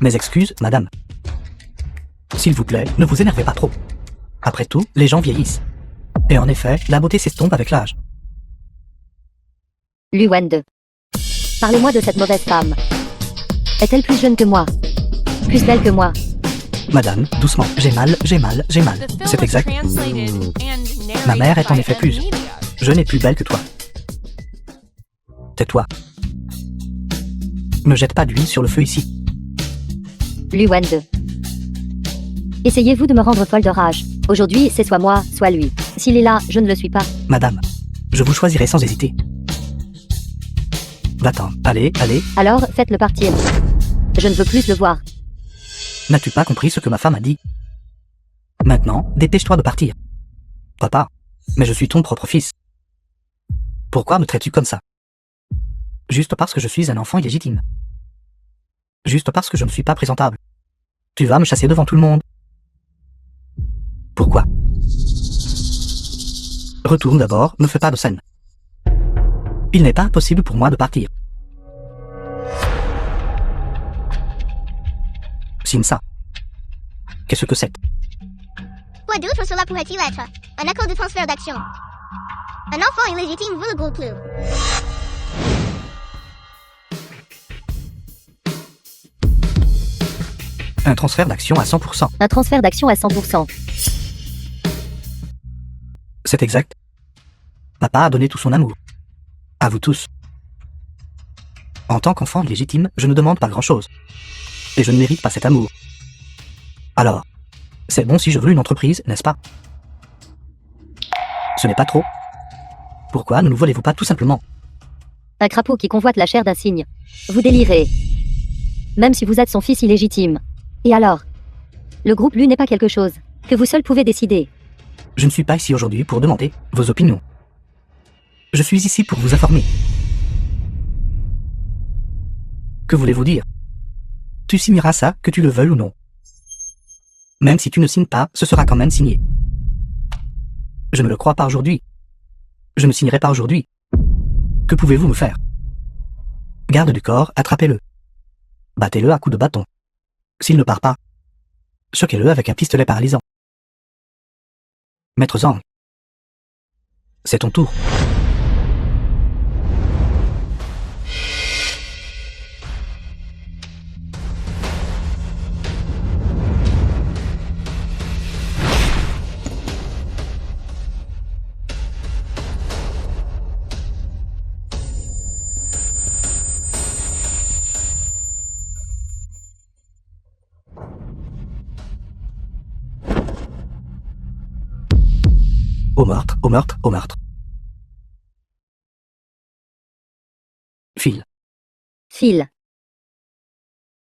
Mes excuses, madame. S'il vous plaît, ne vous énervez pas trop. Après tout, les gens vieillissent. Et en effet, la beauté s'estompe avec l'âge. Lu Wende. Parlez-moi de cette mauvaise femme. Est-elle plus jeune que moi? Plus belle que moi? Madame, doucement. J'ai mal. The film C'est was exact. translated and narrated Ma mère est en by effet plus. M-Media. Je n'ai plus belle que toi. Tais-toi. Ne jette pas d'huile sur le feu ici. Lu Wende. Essayez-vous de me rendre folle de rage. Aujourd'hui, c'est soit moi, soit lui. S'il est là, je ne le suis pas. Madame, je vous choisirai sans hésiter. Va-t'en. Allez. Alors, faites-le partir. Je ne veux plus le voir. N'as-tu pas compris ce que ma femme a dit? Maintenant, dépêche-toi de partir. Papa, mais je suis ton propre fils. Pourquoi me traites-tu comme ça? Juste parce que je suis un enfant illégitime. Juste parce que je ne suis pas présentable. Tu vas me chasser devant tout le monde. Pourquoi? Retourne d'abord, ne fais pas de scène. Il n'est pas possible pour moi de partir. Simsa. Qu'est-ce que c'est? Quoi d'autre cela pourrait-il être? Un accord de transfert d'action. Un enfant illégitime vous le gros plus. Un transfert d'action à 100%. Un transfert d'action à 100%. C'est exact. Papa a donné tout son amour. À vous tous. En tant qu'enfant illégitime, je ne demande pas grand-chose. Et je ne mérite pas cet amour. Alors, c'est bon si je veux une entreprise, n'est-ce pas? Ce n'est pas trop. Pourquoi ne nous volez-vous pas tout simplement? Un crapaud qui convoite la chair d'un cygne. Vous délirez. Même si vous êtes son fils illégitime. Et alors? Le groupe Lu n'est pas quelque chose que vous seul pouvez décider. Je ne suis pas ici aujourd'hui pour demander vos opinions. Je suis ici pour vous informer. Que voulez-vous dire? Tu signeras ça, que tu le veuilles ou non. Même si tu ne signes pas, ce sera quand même signé. Je ne le crois pas aujourd'hui. Je ne signerai pas aujourd'hui. Que pouvez-vous me faire? Garde du corps, attrapez-le. Battez-le à coups de bâton. S'il ne part pas, choquez-le avec un pistolet paralysant. Maître Zhang, c'est ton tour. Au meurtre, au meurtre, au meurtre. File, File.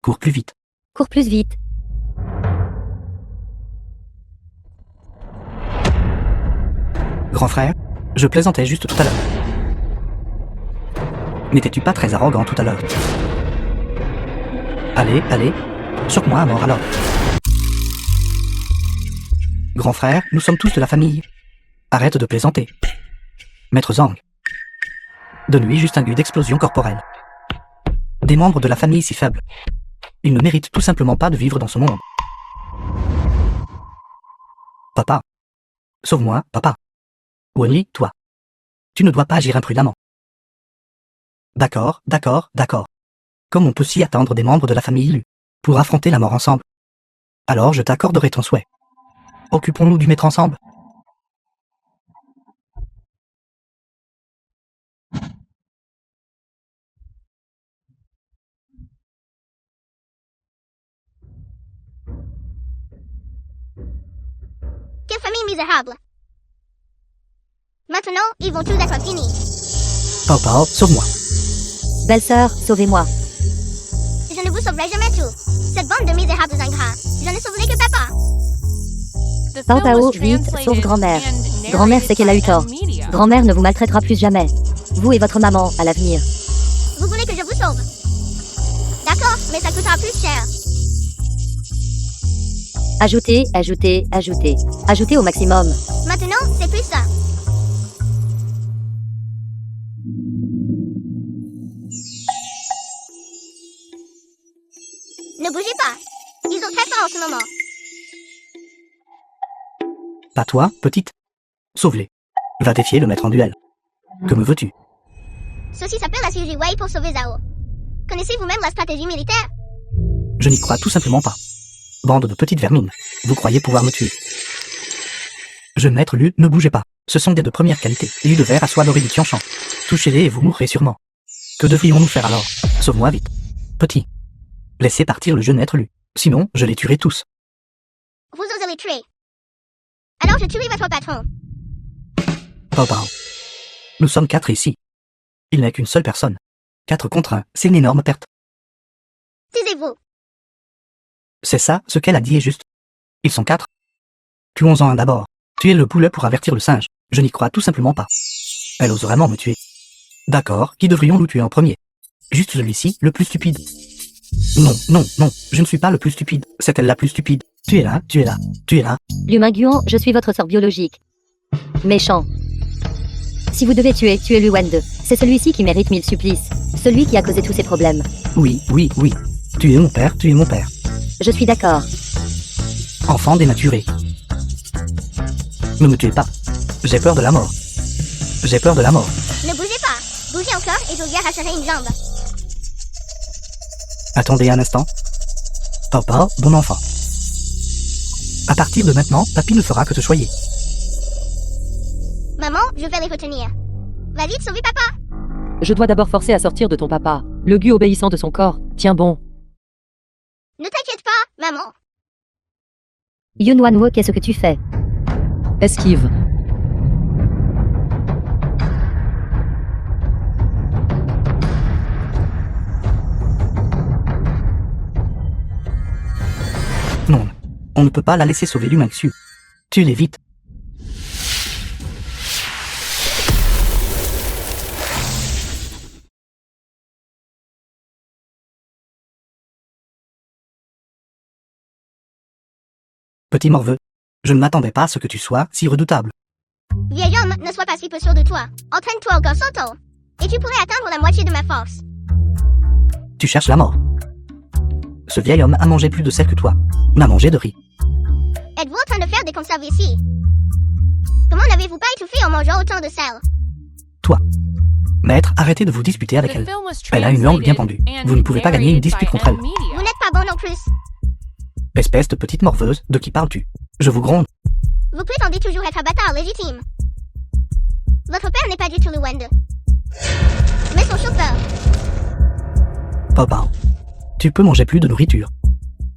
cours plus vite. Cours plus vite. Grand frère, je plaisantais juste tout à l'heure. N'étais-tu pas très arrogant tout à l'heure? Allez, choque-moi à mort alors. Grand frère, nous sommes tous de la famille. Arrête de plaisanter. Maître Zhang. Donne-lui juste un goût d'explosion corporelle. Des membres de la famille si faibles. Ils ne méritent tout simplement pas de vivre dans ce monde. Papa. Sauve-moi, papa. Wenli, toi. Tu ne dois pas agir imprudemment. D'accord, d'accord, d'accord. Comme on peut s'y attendre des membres de la famille Lu, pour affronter la mort ensemble. Alors je t'accorderai ton souhait. Occupons-nous du maître ensemble. Quelle famille misérable. Maintenant, ils vont tous être finis. Pao Pao, sauve-moi. Belle-sœur, sauvez-moi. Je ne vous sauverai jamais tout. Cette bande de misérables ingrats. Je ne sauverai que papa. The Pao film Pao, was vite, sauve translated grand-mère. and Grand-mère sait narrated qu'elle a eu by tort. M Media. Grand-mère ne vous maltraitera plus jamais. Vous et votre maman, à l'avenir. Vous voulez que je vous sauve? D'accord, mais ça coûtera plus cher. Ajoutez, ajoutez, ajoutez. Ajoutez au maximum. Maintenant, c'est plus ça. Ne bougez pas. Ils ont très faim en ce moment. Pas toi, petite. Sauve-les. Va défier le maître en duel. Que me veux-tu? Ceci s'appelle la Suji Wei pour sauver Zhao. Connaissez vous-même la stratégie militaire? Je n'y crois tout simplement pas. Bande de petites vermines. Vous croyez pouvoir me tuer? Jeune maître Lu, ne bougez pas. Ce sont des de première qualité. Lus de verre à soie dorée du Tianchan. Touchez-les et vous mourrez sûrement. Que devrions-nous faire alors? Sauve-moi vite. Petit. Laissez partir le jeune maître Lu. Sinon, je les tuerai tous. Vous osez les tuer. Alors je tuerai votre patron. Pao Pao. Nous sommes 4 ici. Il n'est qu'une seule personne. 4 contre 1, c'est une énorme perte. Taisez-vous. C'est ça, ce qu'elle a dit est juste. Ils sont 4. Tuons-en un d'abord. Tuez le poulet pour avertir le singe. Je n'y crois tout simplement pas. Elle ose vraiment me tuer. D'accord, qui devrions-nous tuer en premier? Juste celui-ci, le plus stupide. Non, non, non, je ne suis pas le plus stupide. C'est elle la plus stupide. Tuez-la, tuez-la, tuez-la. Liu Guan, je suis votre sœur biologique. Méchant. Si vous devez tuer, tuez Lu Wen 2. C'est celui-ci qui mérite 1000 supplices. Celui qui a causé tous ces problèmes. Oui, oui, oui. Tuez mon père, tuez mon père. Je suis d'accord. Enfant dénaturé. Ne me tuez pas. J'ai peur de la mort. J'ai peur de la mort. Ne bougez pas. Bougez encore et je lui arracherai une jambe. Attendez un instant. Papa, bon enfant. À partir de maintenant, papy ne fera que te choyer. Maman, je vais les retenir. Va vite sauver papa. Je dois d'abord forcer à sortir de ton papa. Le gu obéissant de son corps. Tiens bon. Ne t'inquiète pas, maman. Yun Wanwo, qu'est-ce que tu fais? Esquive. Non, on ne peut pas la laisser sauver Lu Mengxiu. Tuez-les vite. Petit morveux, je ne m'attendais pas à ce que tu sois si redoutable. Vieil homme, ne sois pas si peu sûr de toi. Entraîne-toi au Gosoto. Et tu pourrais atteindre la moitié de ma force. Tu cherches la mort. Ce vieil homme a mangé plus de sel que toi. N'a mangé de riz. Êtes-vous en train de faire des conserves ici? Comment n'avez-vous pas étouffé en mangeant autant de sel? Maître, arrêtez de vous disputer avec The elle. film was Elle a une langue bien pendue. translated Vous ne and pouvez pas gagner une narrated dispute by contre elle. M Media. Vous n'êtes pas bon non plus. Espèce de petite morveuse, de qui parles-tu? Je vous gronde. Vous prétendez toujours être un bâtard légitime. Votre père n'est pas du tout le Wend. Mais son chauffeur. Papa, tu peux manger plus de nourriture.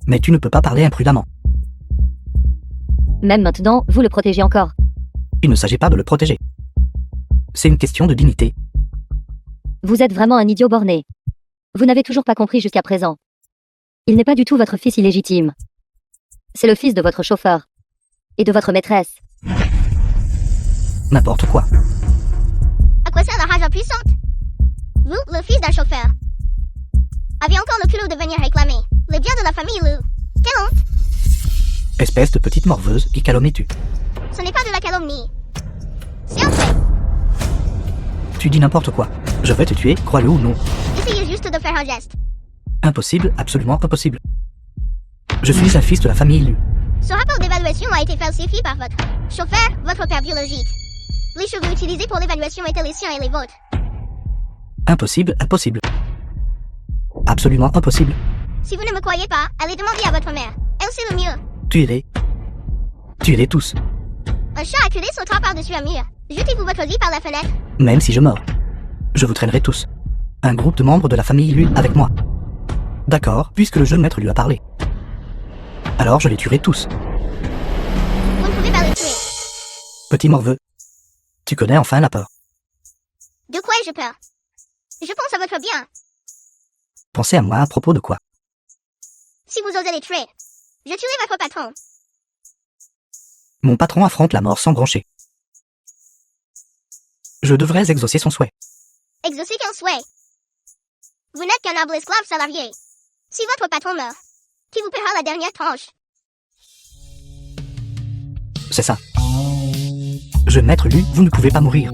Mais tu ne peux pas parler imprudemment. Même maintenant, vous le protégez encore. Il ne s'agit pas de le protéger. C'est une question de dignité. Vous êtes vraiment un idiot borné. Vous n'avez toujours pas compris jusqu'à présent. Il n'est pas du tout votre fils illégitime. C'est le fils de votre chauffeur. Et de votre maîtresse. N'importe quoi. À quoi sert la rage impuissante? Vous, le fils d'un chauffeur, avez encore le culot de venir réclamer les biens de la famille Lu. Quelle honte! Espèce de petite morveuse, qui calomnies-tu? Ce n'est pas de la calomnie. C'est un fait. Tu dis n'importe quoi. Je vais te tuer, crois-le ou non. Essayez juste de faire un geste. Impossible, absolument impossible. Je suis un fils de la famille Lu. Ce rapport d'évaluation a été falsifié par votre chauffeur, votre père biologique. Les cheveux utilisés pour l'évaluation étaient les siens et les vôtres. Impossible, impossible. Absolument impossible. Si vous ne me croyez pas, allez demander à votre mère. Elle sait le mieux. Tuez-les. Tuez-les tous. Un chat acculé sautera par-dessus un mur. Jetez-vous votre lit par la fenêtre. Même si je meurs. Je vous traînerai tous. Un groupe de membres de la famille Lu avec moi. D'accord, puisque le jeune maître lui a parlé. Alors je les tuerai tous. Vous ne pouvez pas le tuer. Petit morveux. Tu connais enfin la peur. De quoi ai-je peur? Je pense à votre bien. Pensez à moi à propos de quoi? Si vous osez les tuer, je tuerai votre patron. Mon patron affronte la mort sans broncher. Je devrais exaucer son souhait. Exaucez quel souhait? Vous n'êtes qu'un noble esclave salarié. Si votre patron meurt, qui vous paiera la dernière tranche? C'est ça. Jeune maître Lu, vous ne pouvez pas mourir.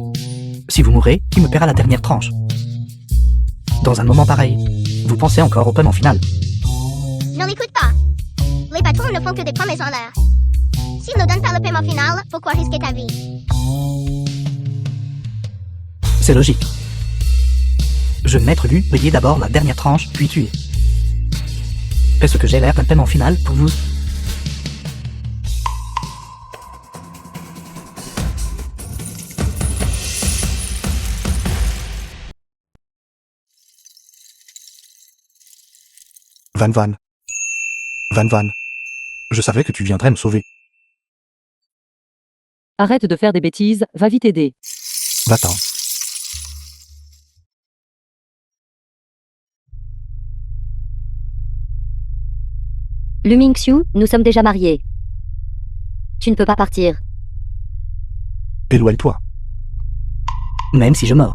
Si vous mourrez, qui me paiera la dernière tranche? Dans un moment pareil, vous pensez encore au paiement final. N'en écoute pas. Les patrons ne font que des promesses en l'air. S'ils ne donnent pas le paiement final, pourquoi risquer ta vie? C'est logique. Jeune maître Lu, payez d'abord la dernière tranche, puis tuez. Est-ce que j'ai l'air d'un paiement final pour vous? Van Van. Van Van. Je savais que tu viendrais me sauver. Arrête de faire des bêtises, va vite aider. Va-t'en. Lu Mingxiu, nous sommes déjà mariés. Tu ne peux pas partir. Éloigne-toi. Même si je meurs.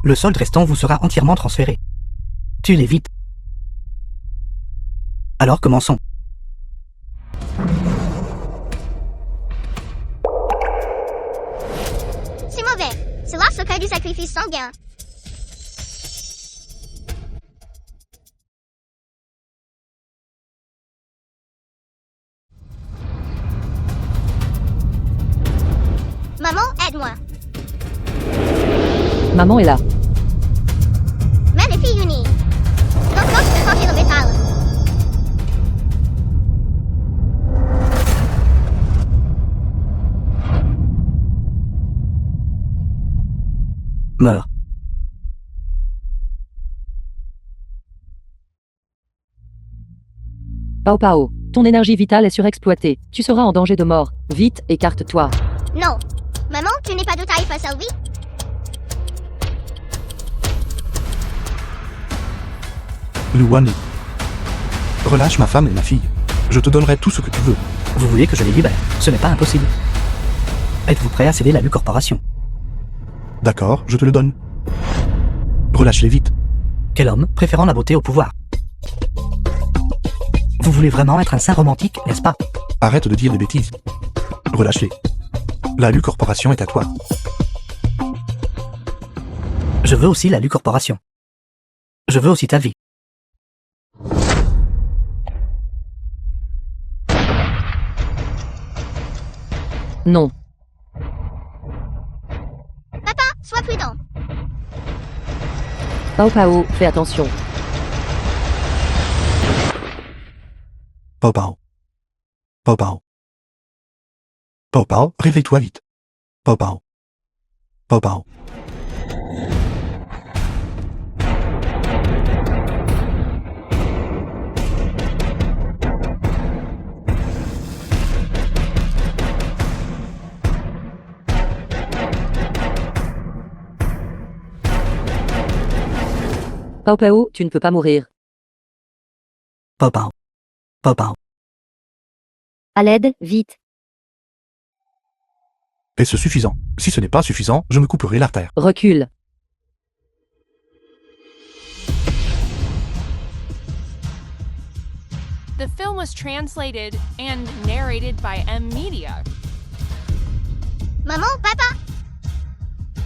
Le solde restant vous sera entièrement transféré. Tuez-les vite. Alors commençons. C'est mauvais. C'est là ce cas du sacrifice sanguin. Maman, aide-moi. Maman est là. Mets les filles unies. Donc force de trancher le métal. Meurs. Pao Pao, ton énergie vitale est surexploitée. Tu seras en danger de mort. Vite, écarte-toi. Non. Maman, tu n'es pas de taille face à lui. Luan Li. Relâche ma femme et ma fille. Je te donnerai tout ce que tu veux. Vous voulez que je les libère? Ce n'est pas impossible. Êtes-vous prêt à céder la Lu Corporation? D'accord, je te le donne. Relâche-les vite. Quel homme, préférant la beauté au pouvoir? Vous voulez vraiment être un saint romantique, n'est-ce pas? Arrête de dire des bêtises. Relâche-les. La Lu Corporation est à toi. Je veux aussi la Lu Corporation. Je veux aussi ta vie. Non. Papa, sois prudent. Pao Pao, fais attention. Pao Pao. Pao Pao. Pao Pao, réveille-toi vite. Pao Pao. Pao Pao. Pao Pao, tu ne peux pas mourir. Pao Pao. Pao Pao. À l'aide, vite. Est-ce suffisant? Si ce n'est pas suffisant, je me couperai l'artère. Recule. The film was translated and narrated by M Media. Maman, papa.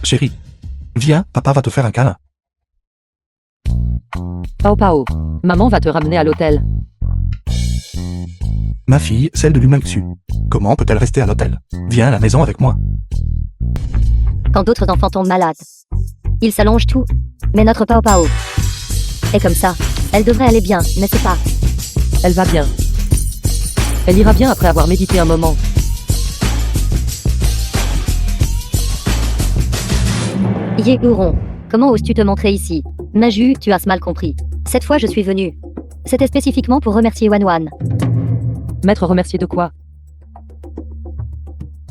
Chérie, viens, papa va te faire un câlin. Pao Pao, maman va te ramener à l'hôtel. Ma fille, celle de Lu Mingxiu. Comment peut-elle rester à l'hôtel? Viens à la maison avec moi. quand d'autres enfants tombent malades. Ils s'allongent tout, mais notre Pao Pao est comme ça. Elle devrait aller bien, n'est-ce pas? Elle va bien. Elle ira bien après avoir médité un moment. Yéhouron, comment oses-tu te montrer ici? Maju, tu as mal compris. Cette fois je suis venue. C'était spécifiquement pour remercier Wanwan. M'être remercié de quoi?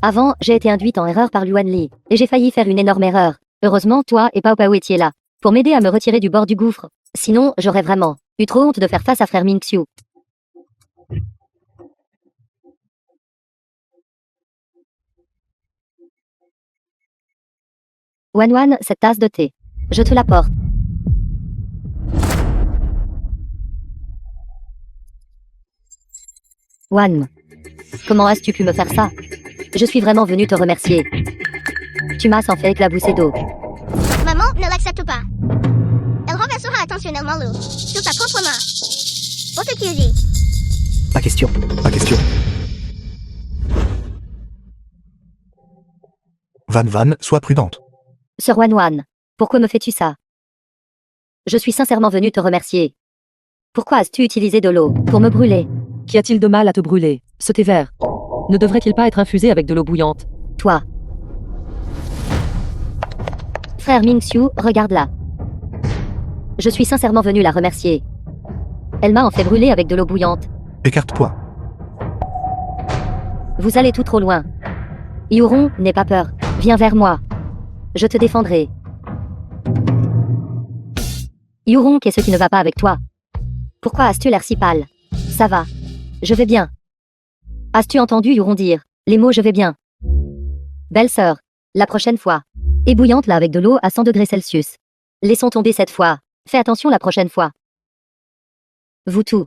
Avant, j'ai été induite en erreur par Luan Li, et j'ai failli faire une énorme erreur. Heureusement, toi et Pao Pao étiez là, pour m'aider à me retirer du bord du gouffre. Sinon, j'aurais vraiment eu trop honte de faire face à frère Mingxiu. Wanwan, cette tasse de thé. Je te la porte. Wan, comment as-tu pu me faire ça? Je suis vraiment venue te remercier. Tu m'as sans fait éclabousser d'eau. Maman ne l'accepte pas. Elle renversera attentionnellement l'eau sur sa propre main. Pour te piéger. Pas question. Pas question. Van, sois prudente. Sir Wanwan, pourquoi me fais-tu ça? Je suis sincèrement venue te remercier. Pourquoi as-tu utilisé de l'eau pour me brûler? Qu'y a-t-il de mal à te brûler? Ce thé vert ne devrait-il pas être infusé avec de l'eau bouillante? Toi. Frère Mingxiu, regarde là. Je suis sincèrement venue la remercier. Elle m'a en fait brûler avec de l'eau bouillante. Écarte-toi. Vous allez tout trop loin. Yuron, n'aie pas peur. Viens vers moi. Je te défendrai. Yuron, qu'est-ce qui ne va pas avec toi? Pourquoi as-tu l'air si pâle? Ça va. Je vais bien. As-tu entendu Yuron dire les mots je vais bien? Belle sœur, la prochaine fois. Et bouillante là avec de l'eau à 100 degrés Celsius. Laissons tomber cette fois. Fais attention la prochaine fois. Vous tout.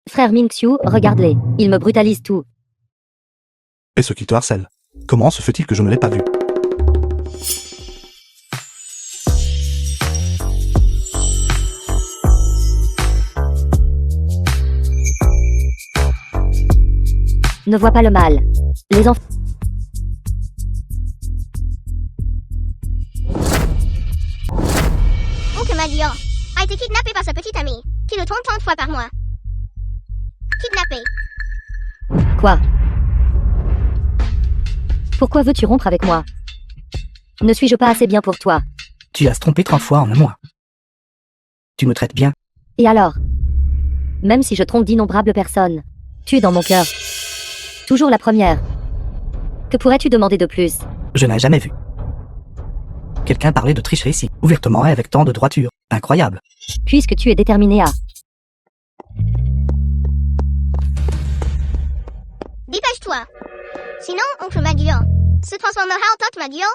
Frère Mingxiu, regarde-les. Ils me brutalisent tout. Et ce qui te harcèle. Comment se fait-il que je ne l'ai pas vu? Ne vois pas le mal. Les enfants. Oncle Madian a été kidnappé par sa petite amie, qui le trompe 30 fois par mois. Kidnappé. Quoi? Pourquoi veux-tu rompre avec moi? Ne suis-je pas assez bien pour toi? Tu as se trompé 30 fois en un mois. Tu me traites bien. Et alors? Même si je trompe d'innombrables personnes, tu es dans mon cœur. Toujours la première. Que pourrais-tu demander de plus? Je n'ai jamais vu quelqu'un parler de tricher ici, ouvertement et avec tant de droiture. Incroyable. Puisque tu es déterminé à... Dépêche-toi. Sinon, oncle Madian se transformera en tante Madian.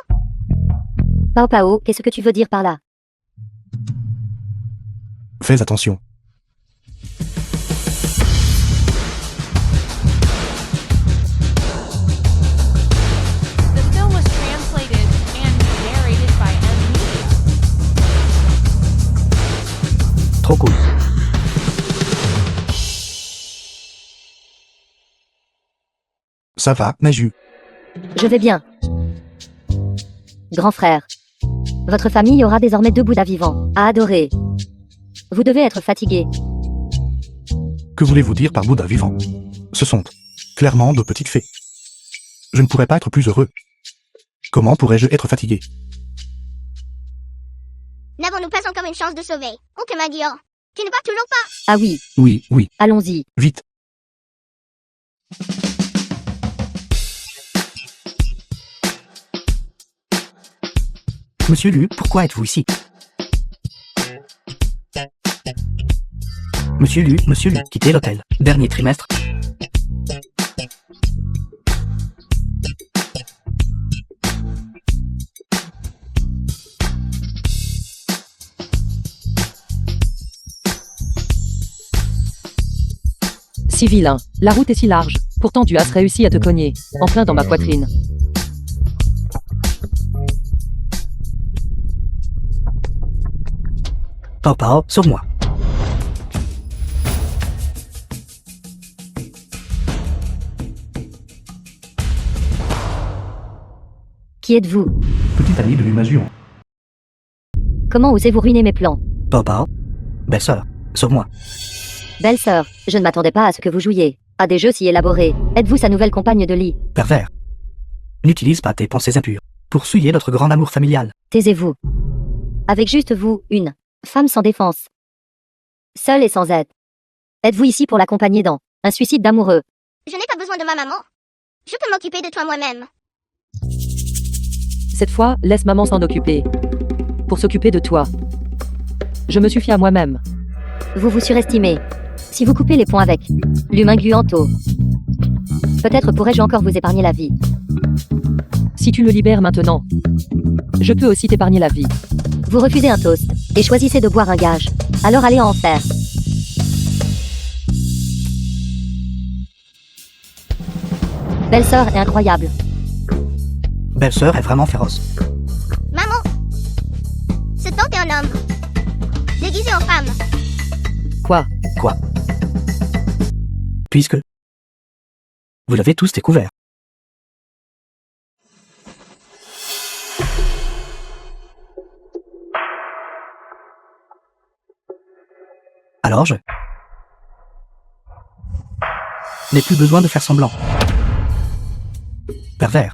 Pao Pao, qu'est-ce que tu veux dire par là? Fais attention. The film was translated and narrated by M. Media. Trop cool. Ça va, Maju. Je vais bien. Grand frère. Votre famille aura désormais 2 Bouddhas vivants à adorer. Vous devez être fatigué. Que voulez-vous dire par Bouddha vivant? Ce sont clairement de petites fées. Je ne pourrais pas être plus heureux. Comment pourrais-je être fatigué? N'avons-nous pas encore une chance de sauver oncle Madian? Tu ne pars toujours pas. Ah oui, Oui, allons-y. vite. Monsieur Lu, pourquoi êtes-vous ici? Monsieur Lu, quittez l'hôtel. Dernier trimestre. Si vilain. La route est si large. Pourtant tu as réussi à te cogner. En plein dans ma poitrine. Pao Pao, sauve-moi. Qui êtes-vous? Petite amie de l'Humagion. Comment osez-vous ruiner mes plans? Papa, belle-sœur, sauve-moi. Belle-sœur, je ne m'attendais pas à ce que vous jouiez à des jeux si élaborés. Êtes-vous sa nouvelle compagne de lit? Pervers. N'utilise pas tes pensées impures pour souiller notre grand amour familial. Taisez-vous. Avec juste vous, une femme sans défense. Seule et sans aide. Êtes-vous ici pour l'accompagner dans un suicide d'amoureux? Je n'ai pas besoin de ma maman. Je peux m'occuper de toi moi-même. Cette fois, laisse maman s'en occuper. Pour s'occuper de toi. Je me suffis à moi-même. Vous vous surestimez. Si vous coupez les ponts avec l'humain Guanto, peut-être pourrais-je encore vous épargner la vie. Si tu le libères maintenant, je peux aussi t'épargner la vie. Vous refusez un toast et choisissez de boire un gage. Alors allez en enfer. Belle-sœur est incroyable. Belle-sœur est vraiment féroce. Maman! Cet homme est un homme. Déguisé en femme. Quoi? Quoi? Puisque vous l'avez tous découvert. Alors je n'ai plus besoin de faire semblant. Pervers.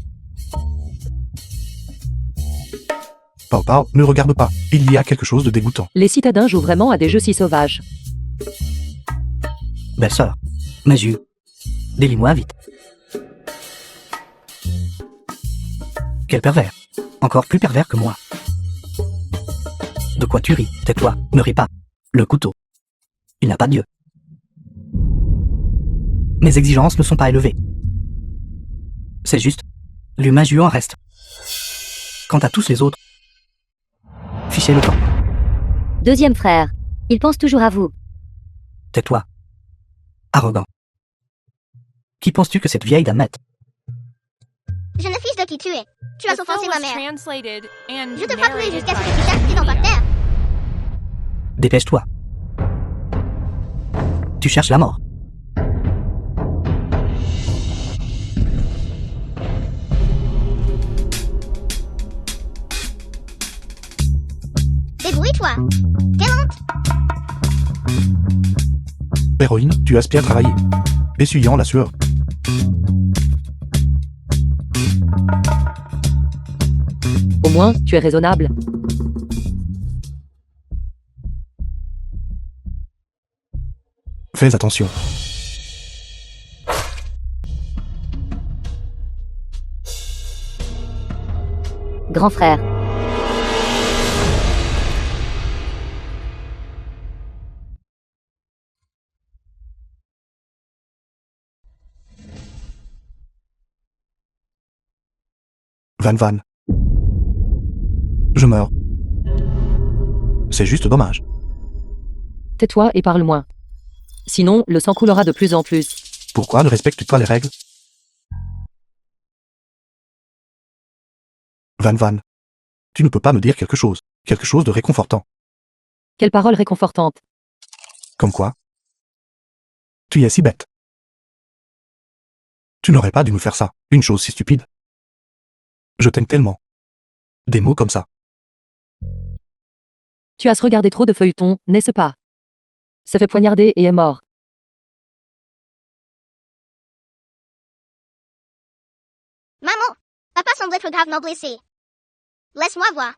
Pao, ne regarde pas. Il y a quelque chose de dégoûtant. Les citadins jouent vraiment à des jeux si sauvages. Belle-sœur, mes yeux. Délie-moi vite. Quel pervers. Encore plus pervers que moi. De quoi tu ris? Tais-toi, ne ris pas. Le couteau. Il n'a pas Dieu. Mes exigences ne sont pas élevées. C'est juste, l'humain juant reste. Quant à tous les autres, fichez le camp. Deuxième frère. Il pense toujours à vous. Tais-toi. Arrogant. Qui penses-tu que cette vieille dame est? Je ne fiche de qui tu es. Tu as The offensé film ma was mère. translated and Je te frapperai narrated jusqu'à ce by que tu saches tes dents par terre. Dépêche-toi. Tu cherches la mort. Débrouille-toi. Quelle honte! Héroïne, tu aspires à travailler. Essuyant la sueur. Au moins, tu es raisonnable. Fais attention. Grand frère. Van. Je meurs. C'est juste dommage. Tais-toi et parle moins. Sinon, le sang coulera de plus en plus. Pourquoi ne respectes-tu pas les règles? Van. Tu ne peux pas me dire quelque chose de réconfortant. Quelle parole réconfortante. Comme quoi? Tu es si bête. Tu n'aurais pas dû me faire ça, une chose si stupide. Je t'aime tellement. Des mots comme ça. Tu as regardé trop de feuilletons, n'est-ce pas? Se fait poignarder et est mort. Maman! Papa semble être gravement blessé. Laisse-moi voir.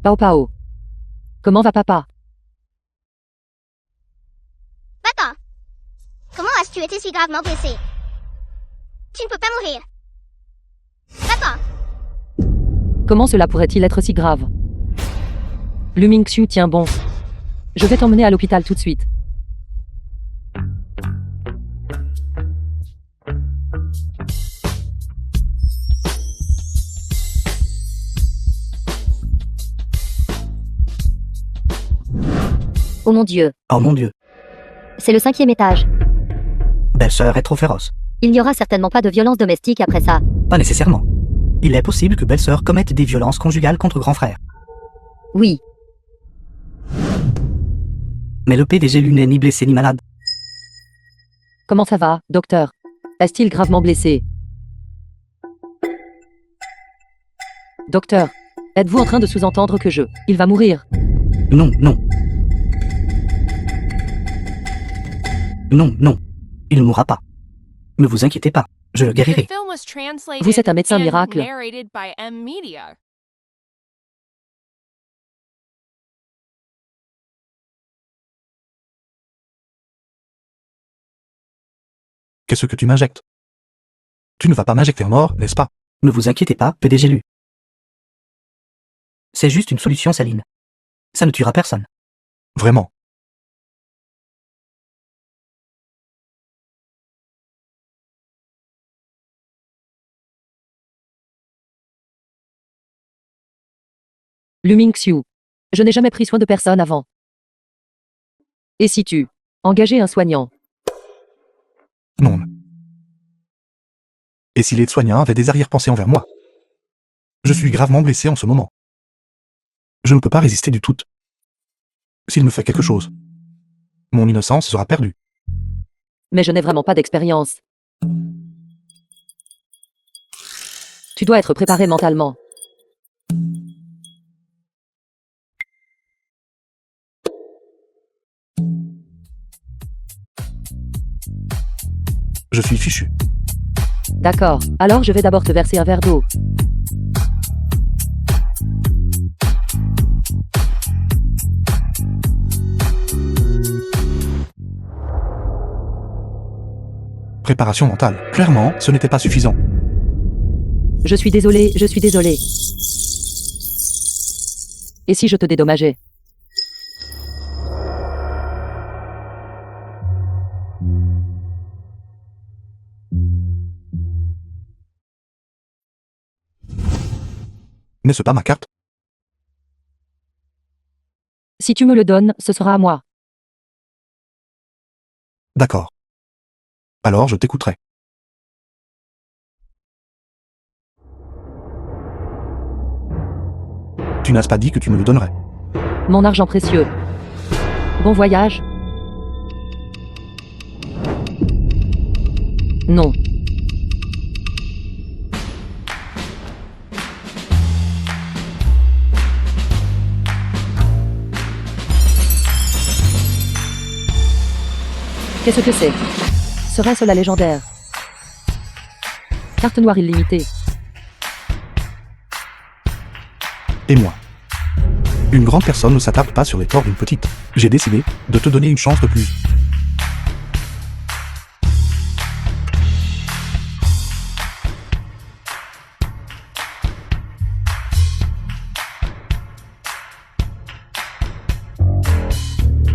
Pao. Comment va papa? Papa! Comment as-tu été si gravement blessé? Tu ne peux pas mourir. Papa! Comment cela pourrait-il être si grave? Lu Mingxiu tient bon. Je vais t'emmener à l'hôpital tout de suite. Oh mon Dieu, Oh mon Dieu, c'est le 5e étage. belle-sœur est trop féroce. Il n'y aura certainement pas de violence domestique après ça. Pas nécessairement. Il est possible que belle-sœur commette des violences conjugales contre grand frère. Oui, Mais le PDG lui n'est ni blessé ni malade. Comment ça va, docteur? Est-il gravement blessé? Docteur, êtes-vous en train de sous-entendre que il va mourir? Non, non. Non, non. Il ne mourra pas. Ne vous inquiétez pas, je le The guérirai. film was translated Vous êtes un médecin and miracle. narrated by M Media. Qu'est-ce que tu m'injectes? Tu ne vas pas m'injecter en mort, n'est-ce pas? Ne vous inquiétez pas, PDG Lu. C'est juste une solution saline. Ça ne tuera personne. Vraiment. Luming Xiu. Je n'ai jamais pris soin de personne avant. Et si tu engageais un soignant? Non. Et si les soignants avaient des arrière-pensées envers moi? Je suis gravement blessé en ce moment. Je ne peux pas résister du tout. S'il me fait quelque chose, mon innocence sera perdue. Mais je n'ai vraiment pas d'expérience. Tu dois être préparé mentalement. Je suis fichu. D'accord, alors je vais d'abord te verser un verre d'eau. Préparation mentale. Clairement, ce n'était pas suffisant. Je suis désolé, je suis désolé. Et si je te dédommageais? N'est-ce pas ma carte? Si tu me le donnes, ce sera à moi. D'accord. Alors je t'écouterai. Tu n'as pas dit que tu me le donnerais. Mon argent précieux. Bon voyage. Non. Qu'est-ce que c'est? Serait-ce la légendaire? Carte noire illimitée. Et moi. Une grande personne ne s'attarde pas sur les torts d'une petite. J'ai décidé de te donner une chance de plus.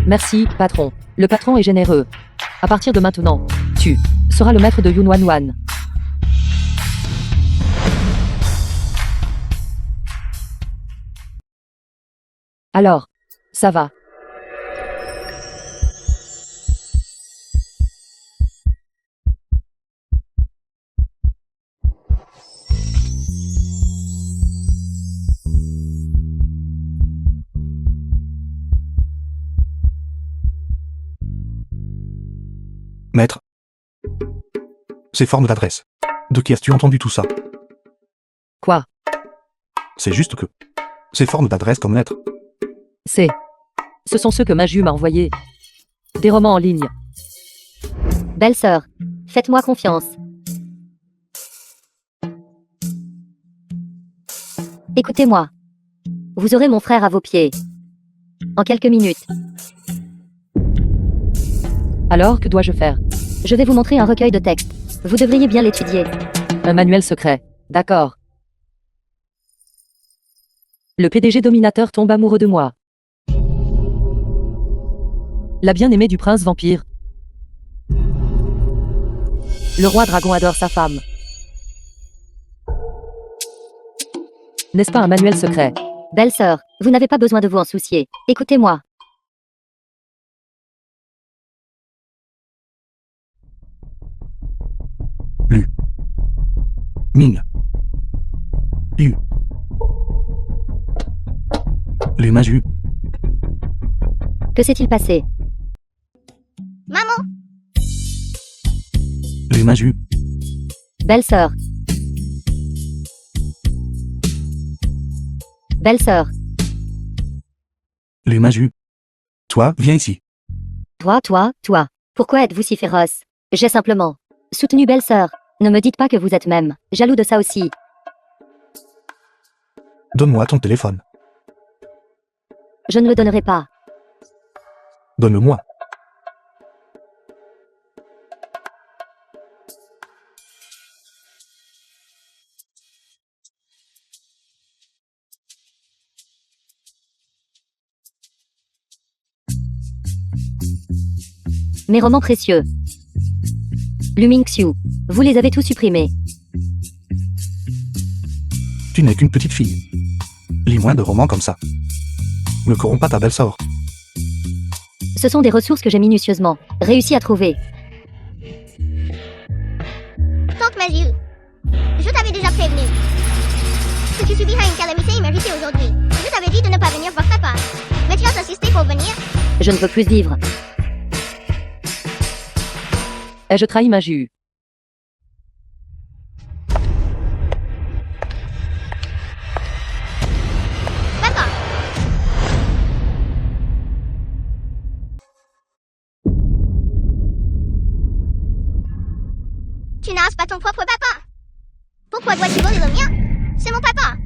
Merci, patron. Le patron est généreux. À partir de maintenant, tu seras le maître de Yunwanwan. Alors, ça va. Maître. Ces formes d'adresse. De qui as-tu entendu tout ça? Quoi? C'est juste que. Ces formes d'adresse comme lettres. Ce sont ceux que Maju m'a envoyés. Des romans en ligne. belle-sœur, faites-moi confiance. Écoutez-moi. Vous aurez mon frère à vos pieds. En quelques minutes. Alors, que dois-je faire? Je vais vous montrer un recueil de textes. Vous devriez bien l'étudier. Un manuel secret. D'accord. Le PDG dominateur tombe amoureux de moi. La bien-aimée du prince vampire. Le roi dragon adore sa femme. N'est-ce pas un manuel secret? Belle-sœur, vous n'avez pas besoin de vous en soucier. Écoutez-moi. Ming. Yu. Les mains Ju. Que s'est-il passé? Maman, Les mains Ju. Belle-sœur. Belle-sœur. Les mains Ju. Toi, viens ici. Toi. Pourquoi êtes-vous si féroce? J'ai simplement soutenu belle-sœur. Ne me dites pas que vous êtes même jaloux de ça aussi. Donne-moi ton téléphone. Je ne le donnerai pas. Donne-le-moi. Mes romans précieux. Luming Xiu, vous les avez tous supprimés. Tu n'es qu'une petite fille. Lis moins de romans comme ça. Ne corromps pas ta belle-sœur. Ce sont des ressources que j'ai minutieusement réussi à trouver. donc mes yeux. Je t'avais déjà prévenu que tu subirais une calamité imméritée aujourd'hui. Je t'avais dit de ne pas venir voir papa. Mais tu as insisté pour venir. Je ne veux plus vivre. Ai-je trahi ma Ju? Papa. Tu n'as pas ton propre papa. Pourquoi dois-tu voler le mien? C'est mon papa.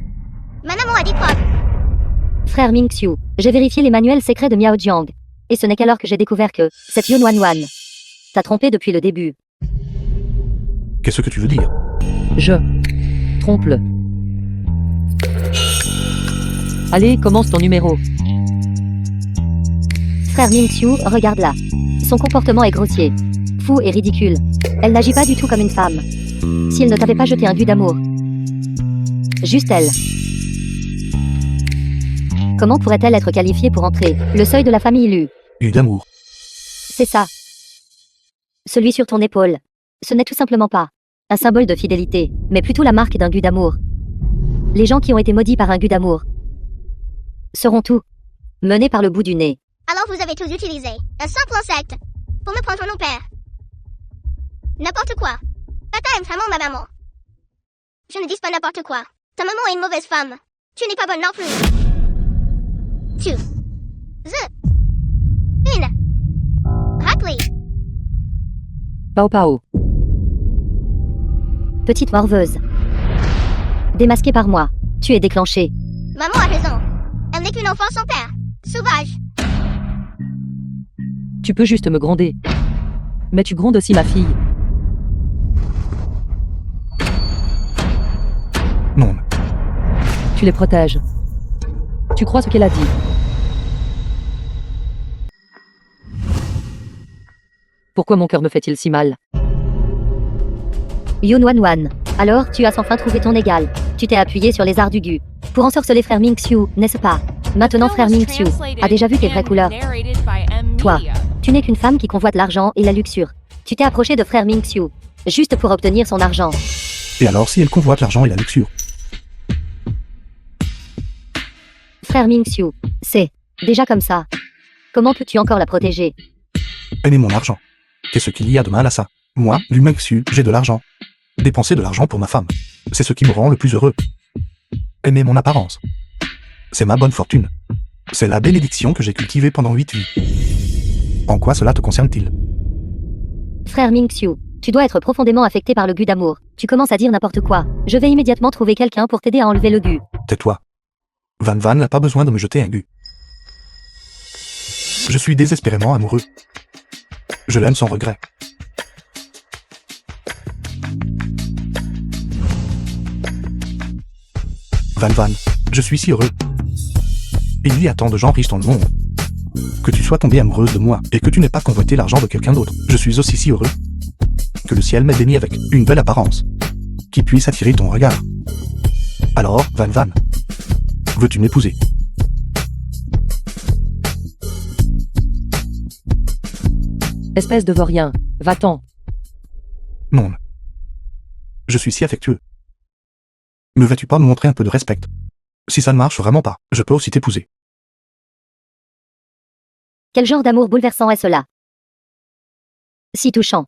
Ma maman a des preuves. Frère Ming Xiu, j'ai vérifié les manuels secrets de Miao Jiang. Et ce n'est qu'alors que j'ai découvert que cette Yun Wan Wan t'a trompé depuis le début. Qu'est-ce que tu veux dire? Je. Trompe-le. Allez, commence ton numéro. Frère Ming Xiu, regarde-la. Son comportement est grossier, fou et ridicule. Elle n'agit pas du tout comme une femme. Si elle ne t'avait pas jeté un gu d'amour. Juste elle. Comment pourrait-elle être qualifiée pour entrer le seuil de la famille Lu? Et d'amour. C'est ça. Celui sur ton épaule. Ce n'est tout simplement pas un symbole de fidélité, mais plutôt la marque d'un gu d'amour. Les gens qui ont été maudits par un gu d'amour seront tous menés par le bout du nez. Alors vous avez tous utilisé un simple insecte pour me prendre mon père. N'importe quoi. Papa aime vraiment ma maman. Je ne dis pas n'importe quoi. Ta maman est une mauvaise femme. Tu n'es pas bonne non plus. Tu. Une. Raclée. Pao Pao. Petite morveuse. Démasquée par moi. Tu es déclenchée. Maman a raison. Elle n'est qu'une enfant sans père. Sauvage. Tu peux juste me gronder. Mais tu grondes aussi ma fille. Non. Tu les protèges. Tu crois ce qu'elle a dit. Pourquoi mon cœur me fait-il si mal? Yun Wan Wan. Alors, tu as enfin trouvé ton égal. Tu t'es appuyé sur les arts du gu. Pour ensorceler frère Ming Xiu, n'est-ce pas? Maintenant, frère Ming Xiu a déjà vu tes vraies couleurs. Toi, tu n'es qu'une femme qui convoite l'argent et la luxure. Tu t'es approché de frère Ming Xiu, juste pour obtenir son argent. Et alors si elle convoite l'argent et la luxure? Frère Ming Xiu, c'est déjà comme ça. Comment peux-tu encore la protéger? Elle est mon argent. Qu'est-ce qu'il y a de mal à ça? Moi, l'humain Xiu, j'ai de l'argent. Dépenser de l'argent pour ma femme. C'est ce qui me rend le plus heureux. Aimer mon apparence. C'est ma bonne fortune. C'est la bénédiction que j'ai cultivée pendant 8 vies. En quoi cela te concerne-t-il? Frère Ming Xiu, tu dois être profondément affecté par le gu d'amour. Tu commences à dire n'importe quoi. Je vais immédiatement trouver quelqu'un pour t'aider à enlever le gu. Tais-toi. Van Van n'a pas besoin de me jeter un gu. Je suis désespérément amoureux. Je l'aime sans regret. Van Van, je suis si heureux. Il y a tant de gens riches dans le monde. Que tu sois tombée amoureuse de moi et que tu n'aies pas convoité l'argent de quelqu'un d'autre, je suis aussi si heureux. Que le ciel m'ait béni avec une belle apparence, qui puisse attirer ton regard. Alors, Van Van, veux-tu m'épouser? Espèce de vaurien. Va-t'en. Non. Je suis si affectueux. Ne vas-tu pas me montrer un peu de respect? Si ça ne marche vraiment pas, je peux aussi t'épouser. Quel genre d'amour bouleversant est cela? Si touchant.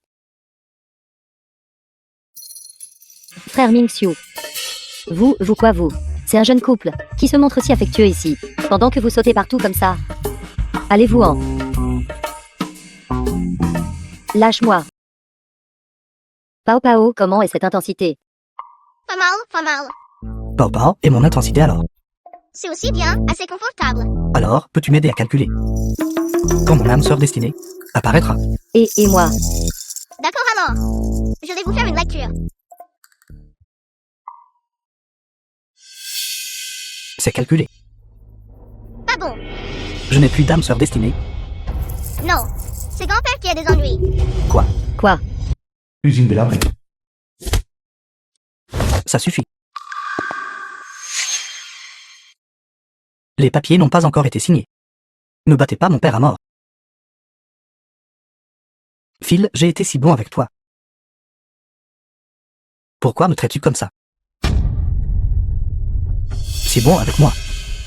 Frère Ming-Xiu. Vous quoi vous? C'est un jeune couple, qui se montre si affectueux ici, pendant que vous sautez partout comme ça. Allez-vous-en. Lâche-moi. Pao Pao, comment est cette intensité? Pas mal, pas mal. Pao Pao et mon intensité alors. C'est aussi bien, assez confortable. Alors, peux-tu m'aider à calculer? Quand mon âme sœur destinée apparaîtra. Et moi? D'accord alors. Je vais vous faire une lecture. C'est calculé. Pas bon. Je n'ai plus d'âme sœur destinée. Non. C'est grand-père qui a des ennuis. Quoi? Usine délabrée. Ça suffit. Les papiers n'ont pas encore été signés. Ne battez pas mon père à mort. Phil, j'ai été si bon avec toi. Pourquoi me traites-tu comme ça? Si bon avec moi.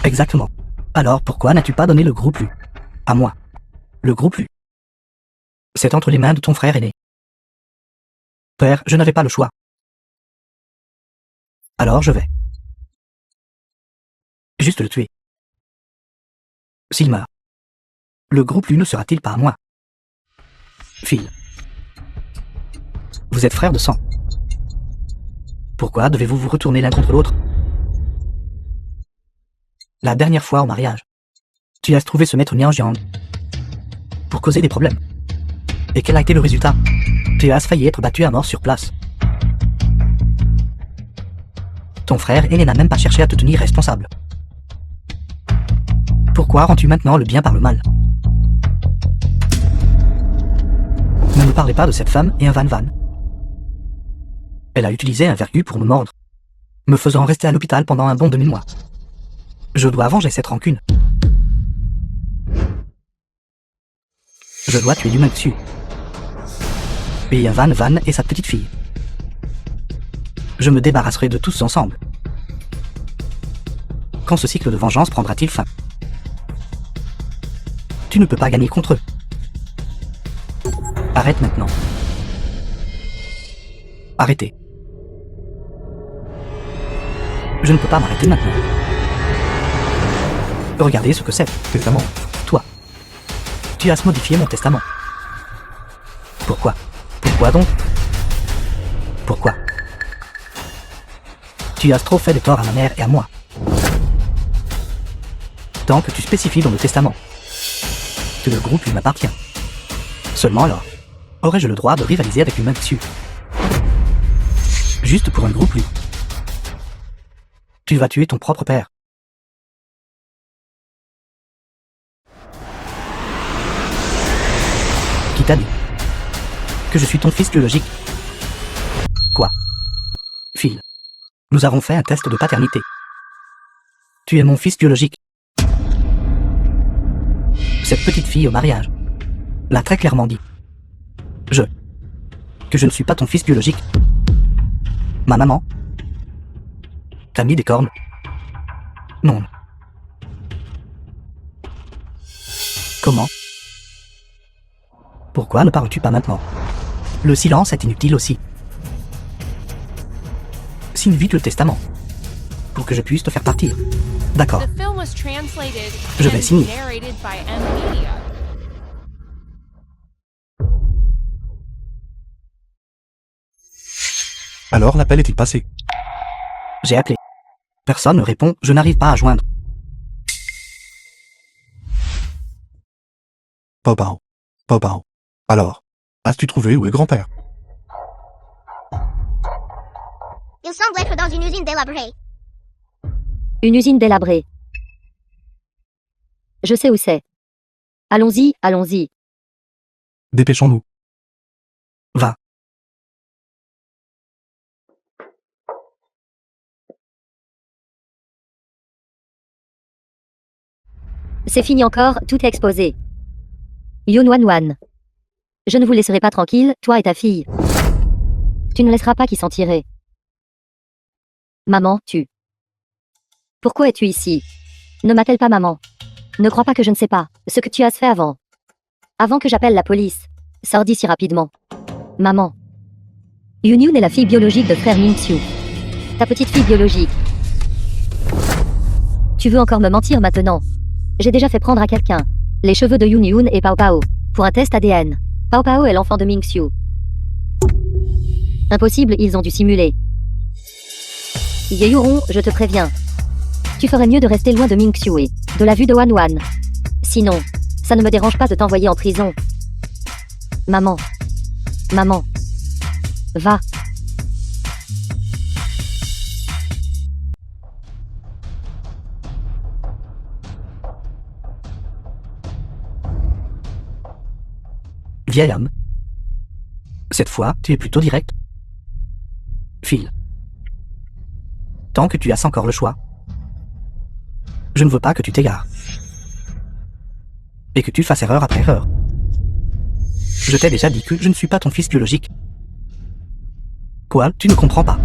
Exactement. Alors pourquoi n'as-tu pas donné le gros plus à moi? Le gros plus. C'est entre les mains de ton frère aîné. Père, je n'avais pas le choix. Alors je vais. Juste le tuer. S'il meurt, le gros plus ne sera-t-il pas à moi? Phil. Vous êtes frères de sang. Pourquoi devez-vous vous retourner l'un contre l'autre? La dernière fois au mariage, tu as trouvé ce maître Niang Jiang pour causer des problèmes. Et quel a été le résultat? Tu as failli être battu à mort sur place. Ton frère aîné n'a même pas cherché à te tenir responsable. Pourquoi rends-tu maintenant le bien par le mal? Ne me parlez pas de cette femme et un van. Elle a utilisé un vergu pour me mordre, me faisant rester à l'hôpital pendant un bon demi-mois. Je dois venger cette rancune. Je dois tuer l'humain dessus. Et un Van et sa petite fille. Je me débarrasserai de tous ensemble. Quand ce cycle de vengeance prendra-t-il fin? Tu ne peux pas gagner contre eux. Arrête maintenant. Arrêtez. Je ne peux pas m'arrêter maintenant. Regardez ce que c'est. Testament. Toi. Tu as modifié mon testament. Pourquoi? Pourquoi donc? Pourquoi? Tu as trop fait de tort à ma mère et à moi. Tant que tu spécifies dans le testament que le groupe lui m'appartient. Seulement alors, aurais-je le droit de rivaliser avec l'humain dessus? Juste pour un groupe lui. Tu vas tuer ton propre père. Qui t'a dit que je suis ton fils biologique? Quoi? Phil, nous avons fait un test de paternité. Tu es mon fils biologique. Cette petite fille au mariage l'a très clairement dit. Que je ne suis pas ton fils biologique. Ma maman t'a mis des cornes. Non. Comment? Pourquoi ne parles-tu pas maintenant? Le silence est inutile aussi. Signe vite le testament, pour que je puisse te faire partir. D'accord. The film was translated Je vais and signer. narrated by M Media. Alors l'appel est-il passé? J'ai appelé. Personne ne répond, je n'arrive pas à joindre. Pao Pao. Pao Pao. Alors, as-tu trouvé où est grand-père? Il semble être dans une usine délabrée. Une usine délabrée. Je sais où c'est. Allons-y, allons-y. Dépêchons-nous. Va. C'est fini encore, tout est exposé. Yun Wan Wan. Je ne vous laisserai pas tranquille, toi et ta fille. Tu ne laisseras pas qui s'en tirer. Maman, tu. Pourquoi es-tu ici? Ne m'appelle pas maman. Ne crois pas que je ne sais pas ce que tu as fait avant. Avant que j'appelle la police. Sors d'ici rapidement. Maman. Yunyun est la fille biologique de frère Mingxiu. Ta petite fille biologique. Tu veux encore me mentir maintenant? J'ai déjà fait prendre à quelqu'un les cheveux de Yunyun et Pao Pao pour un test ADN. Pao Pao est l'enfant de Mingxiu. Impossible, ils ont dû simuler. Yeyuron, je te préviens. Tu ferais mieux de rester loin de Mingxiu et de la vue de Wan Wan. Sinon, ça ne me dérange pas de t'envoyer en prison. Maman. Maman. Va. Vieil homme. Cette fois, tu es plutôt direct. File. Tant que tu as encore le choix. Je ne veux pas que tu t'égares. Et que tu fasses erreur après erreur. Je t'ai déjà dit que je ne suis pas ton fils biologique. Quoi, tu ne comprends pas?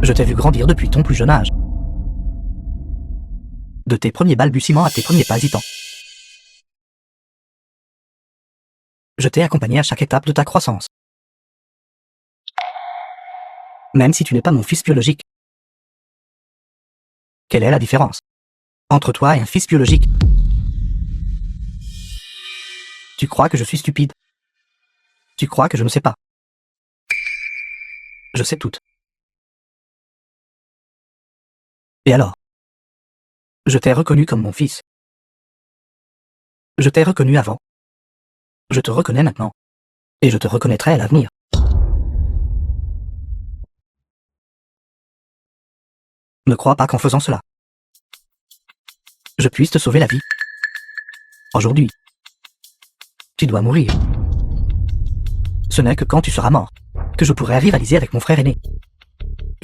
Je t'ai vu grandir depuis ton plus jeune âge. De tes premiers balbutiements à tes premiers pas hésitants. Je t'ai accompagné à chaque étape de ta croissance. Même si tu n'es pas mon fils biologique. Quelle est la différence entre toi et un fils biologique? Tu crois que je suis stupide? Tu crois que je ne sais pas? Je sais tout. Et alors? Je t'ai reconnu comme mon fils. Je t'ai reconnu avant. Je te reconnais maintenant. Et je te reconnaîtrai à l'avenir. Ne crois pas qu'en faisant cela, je puisse te sauver la vie. Aujourd'hui, tu dois mourir. Ce n'est que quand tu seras mort que je pourrai rivaliser avec mon frère aîné.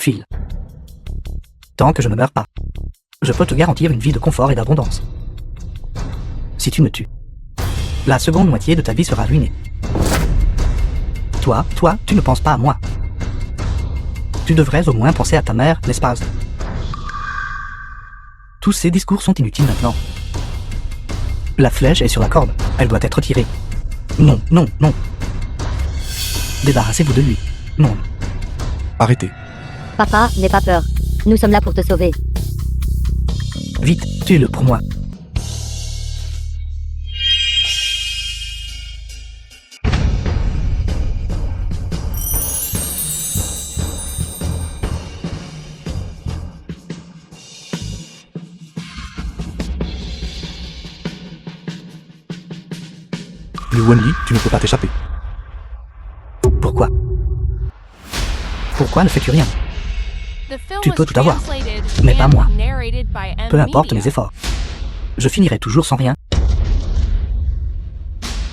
Phil. Tant que je ne meurs pas, je peux te garantir une vie de confort et d'abondance. Si tu me tues, la seconde moitié de ta vie sera ruinée. Toi, tu ne penses pas à moi. Tu devrais au moins penser à ta mère, n'est-ce pas? Tous ces discours sont inutiles maintenant. La flèche est sur la corde, elle doit être tirée. Non, non, non. Débarrassez-vous de lui. Non. Arrêtez. Papa, n'aie pas peur. Nous sommes là pour te sauver. Vite, tue-le pour moi. Liu Wenli, tu ne peux pas t'échapper. Pourquoi? Pourquoi ne fais-tu rien? Tu peux tout avoir, mais pas moi. Peu importe mes efforts. Je finirai toujours sans rien.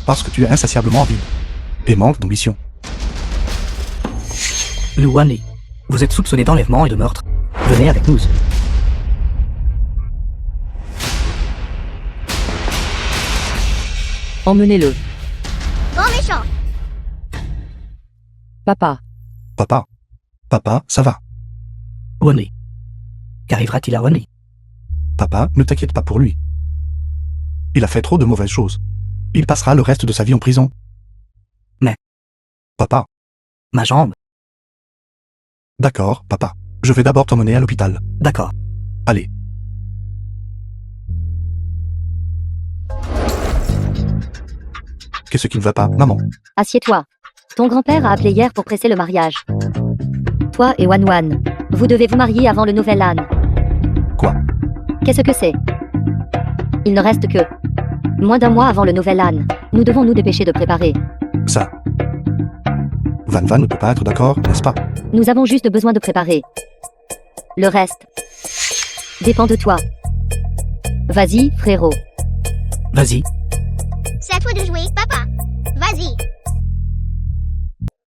Parce que tu es insatiablement avide. Et manque d'ambition. Liu Wenli, vous êtes soupçonné d'enlèvement et de meurtre. Venez avec nous. Emmenez-le. Bon méchant. Papa. Papa. Papa, ça va. Wenli. Qu'arrivera-t-il à Wenli? Papa, ne t'inquiète pas pour lui. Il a fait trop de mauvaises choses. Il passera le reste de sa vie en prison. Mais... Papa. Ma jambe. D'accord, papa. Je vais d'abord t'emmener à l'hôpital. D'accord. Allez. Qu'est-ce qui ne va pas, maman? Assieds-toi. Ton grand-père a appelé hier pour presser le mariage. Toi et Wan Wan, vous devez vous marier avant le nouvel an. Quoi? Qu'est-ce que c'est? Il ne reste que moins d'un mois avant le nouvel an. Nous devons nous dépêcher de préparer. Ça. Van Van ne peut pas être d'accord, n'est-ce pas? Nous avons juste besoin de préparer. Le reste dépend de toi. Vas-y, frérot. Vas-y. C'est à toi de jouer, papa. Vas-y.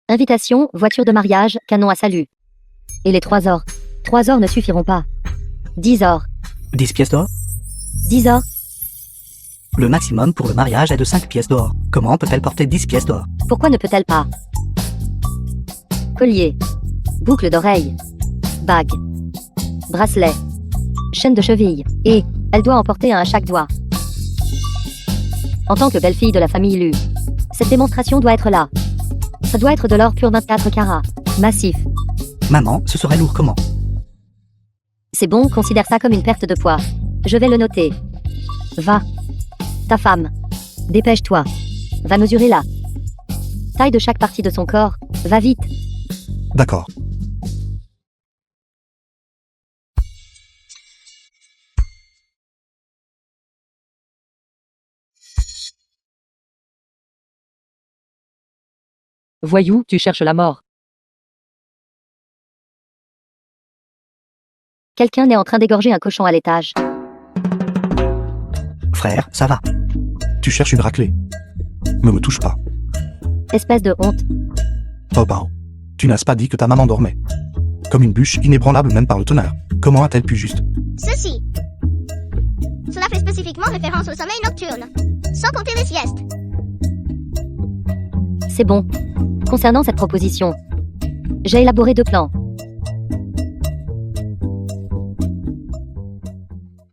Invitation, voiture de mariage, canon à salut. Et les 3 or. 3 or ne suffiront pas. 10 or. 10 pièces d'or? 10 or. Le maximum pour le mariage est de 5 pièces d'or. Comment peut-elle porter 10 pièces d'or? Pourquoi ne peut-elle pas? Collier. Boucle d'oreille. Bague. bracelet, chaîne de cheville, et elle doit en porter un à chaque doigt. En tant que belle-fille de la famille Lu, cette démonstration doit être là. Ça doit être de l'or pur 24 carats, massif. Maman, ce serait lourd comment? C'est bon, considère ça comme une perte de poids. Je vais le noter. Va. Ta femme. Dépêche-toi. Va mesurer la taille de chaque partie de son corps. Va vite. D'accord. Voyou, tu cherches la mort. Quelqu'un est en train d'égorger un cochon à l'étage. Frère, ça va. Tu cherches une raclée. Ne me touche pas. Espèce de honte. Oh bah. Tu n'as pas dit que ta maman dormait. Comme une bûche inébranlable même par le tonnerre. Comment a-t-elle pu juste? Ceci. Cela fait spécifiquement référence au sommeil nocturne, sans compter les siestes. C'est bon. Concernant cette proposition, j'ai élaboré 2 plans.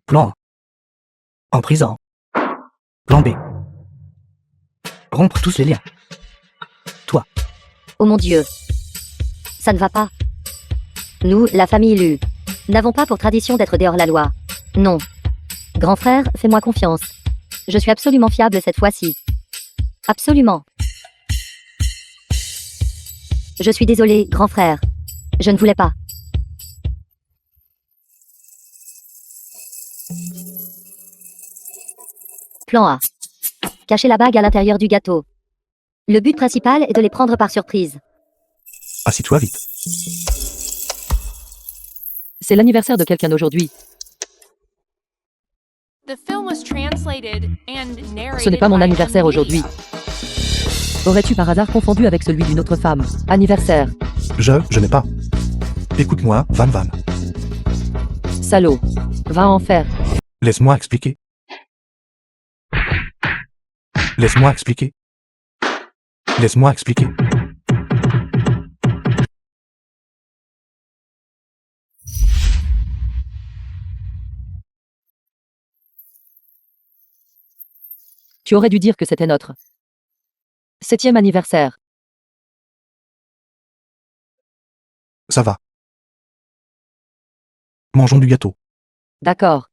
Plan A. En prison. Plan B. Rompre tous les liens. Oh mon Dieu. Ça ne va pas. Nous, la famille Lu, n'avons pas pour tradition d'être dehors la loi. Non. Grand frère, fais-moi confiance. Je suis absolument fiable cette fois-ci. Absolument. Je suis désolé, grand frère. Je ne voulais pas. Plan A. Cacher la bague à l'intérieur du gâteau. Le but principal est de les prendre par surprise. Assis-toi vite. C'est l'anniversaire de quelqu'un aujourd'hui. The film was translated and narrated. Ce n'est pas mon by anniversaire Emily. aujourd'hui. Aurais-tu par hasard confondu avec celui d'une autre femme? Anniversaire. Je n'ai pas. Écoute-moi, Van Van. Salaud. Va en faire. Laisse-moi expliquer. Laisse-moi expliquer. Laisse-moi expliquer. Tu aurais dû dire que c'était notre 7e anniversaire. Ça va. Mangeons du gâteau. D'accord.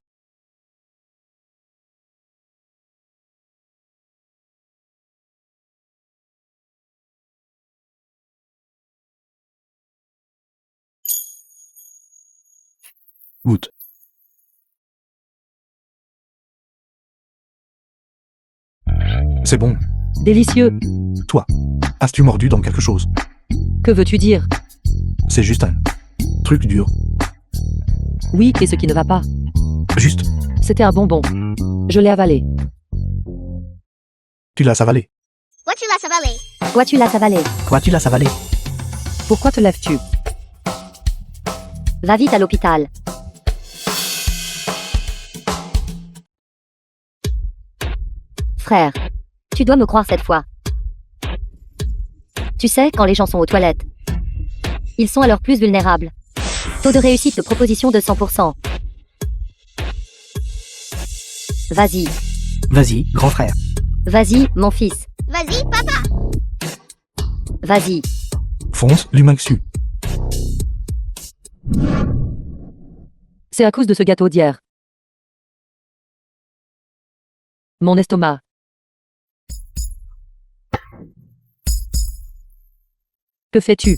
Goûte. C'est bon. Délicieux. Toi, as-tu mordu dans quelque chose? Que veux-tu dire? C'est juste un truc dur. Oui, et ce qui ne va pas. Juste, C'était un bonbon. Je l'ai avalé. tu l'as avalé. What tu l'as avalé? Toi, tu l'as avalé. Quoi, tu l'as avalé? Pourquoi te lèves-tu? Va vite à l'hôpital. Frère, tu dois me croire cette fois. Tu sais, quand les gens sont aux toilettes, ils sont alors plus vulnérables. Taux de réussite de proposition de 100%. Vas-y, Vas-y, grand frère. vas-y, mon fils. Vas-y, papa. Vas-y. Fonce, l'humaxu. C'est à cause de ce gâteau d'hier. Mon estomac. Que fais-tu?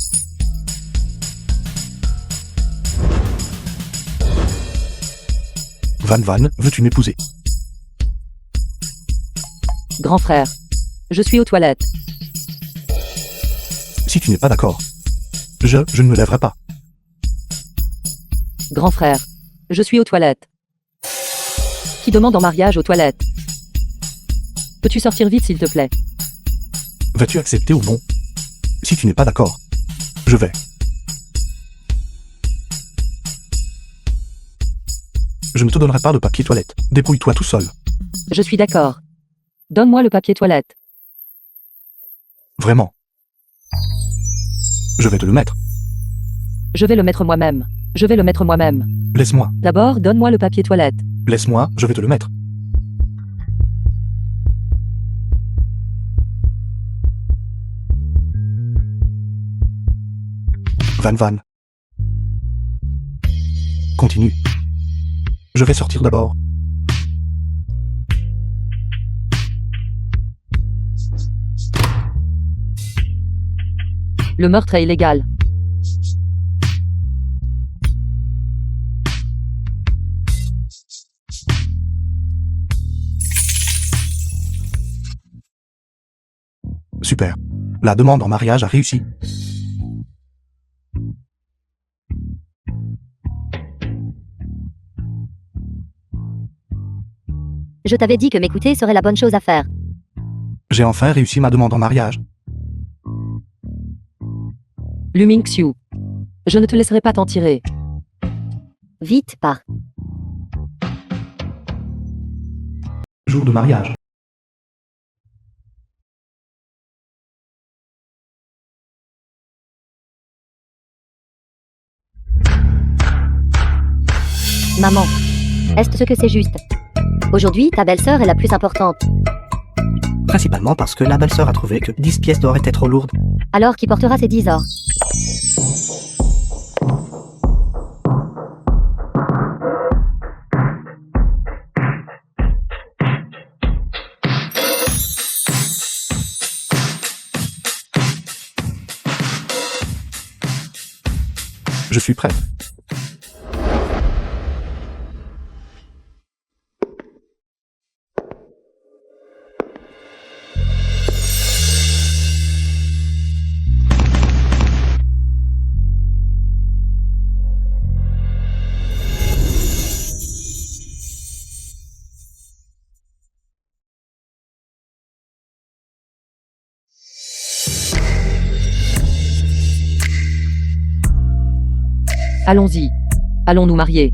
Van Van, veux-tu m'épouser? Grand frère. Je suis aux toilettes. Si tu n'es pas d'accord, je ne me lèverai pas. Grand frère. Je suis aux toilettes. Qui demande en mariage aux toilettes? Peux-tu sortir vite s'il te plaît? Vas-tu accepter ou non? Si tu n'es pas d'accord, je vais. Je ne te donnerai pas de papier toilette. Débrouille-toi tout seul. Je suis d'accord. Donne-moi le papier toilette. Vraiment. Je vais te le mettre. Je vais le mettre moi-même. Je vais le mettre moi-même. Laisse-moi. D'abord, donne-moi le papier toilette. Laisse-moi, je vais te le mettre. Van. Continue. Je vais sortir d'abord. Le meurtre est illégal. Super. La demande en mariage a réussi. Je t'avais dit que m'écouter serait la bonne chose à faire. J'ai enfin réussi ma demande en mariage. Lumingxiu. Je ne te laisserai pas t'en tirer. Vite, pars. Jour de mariage. Maman. Est-ce que c'est juste? Aujourd'hui, ta belle-sœur est la plus importante. Principalement parce que la belle-sœur a trouvé que 10 pièces d'or étaient trop lourdes. Alors qui portera ces 10 ors? Je suis prête. Allons-y. Allons nous marier.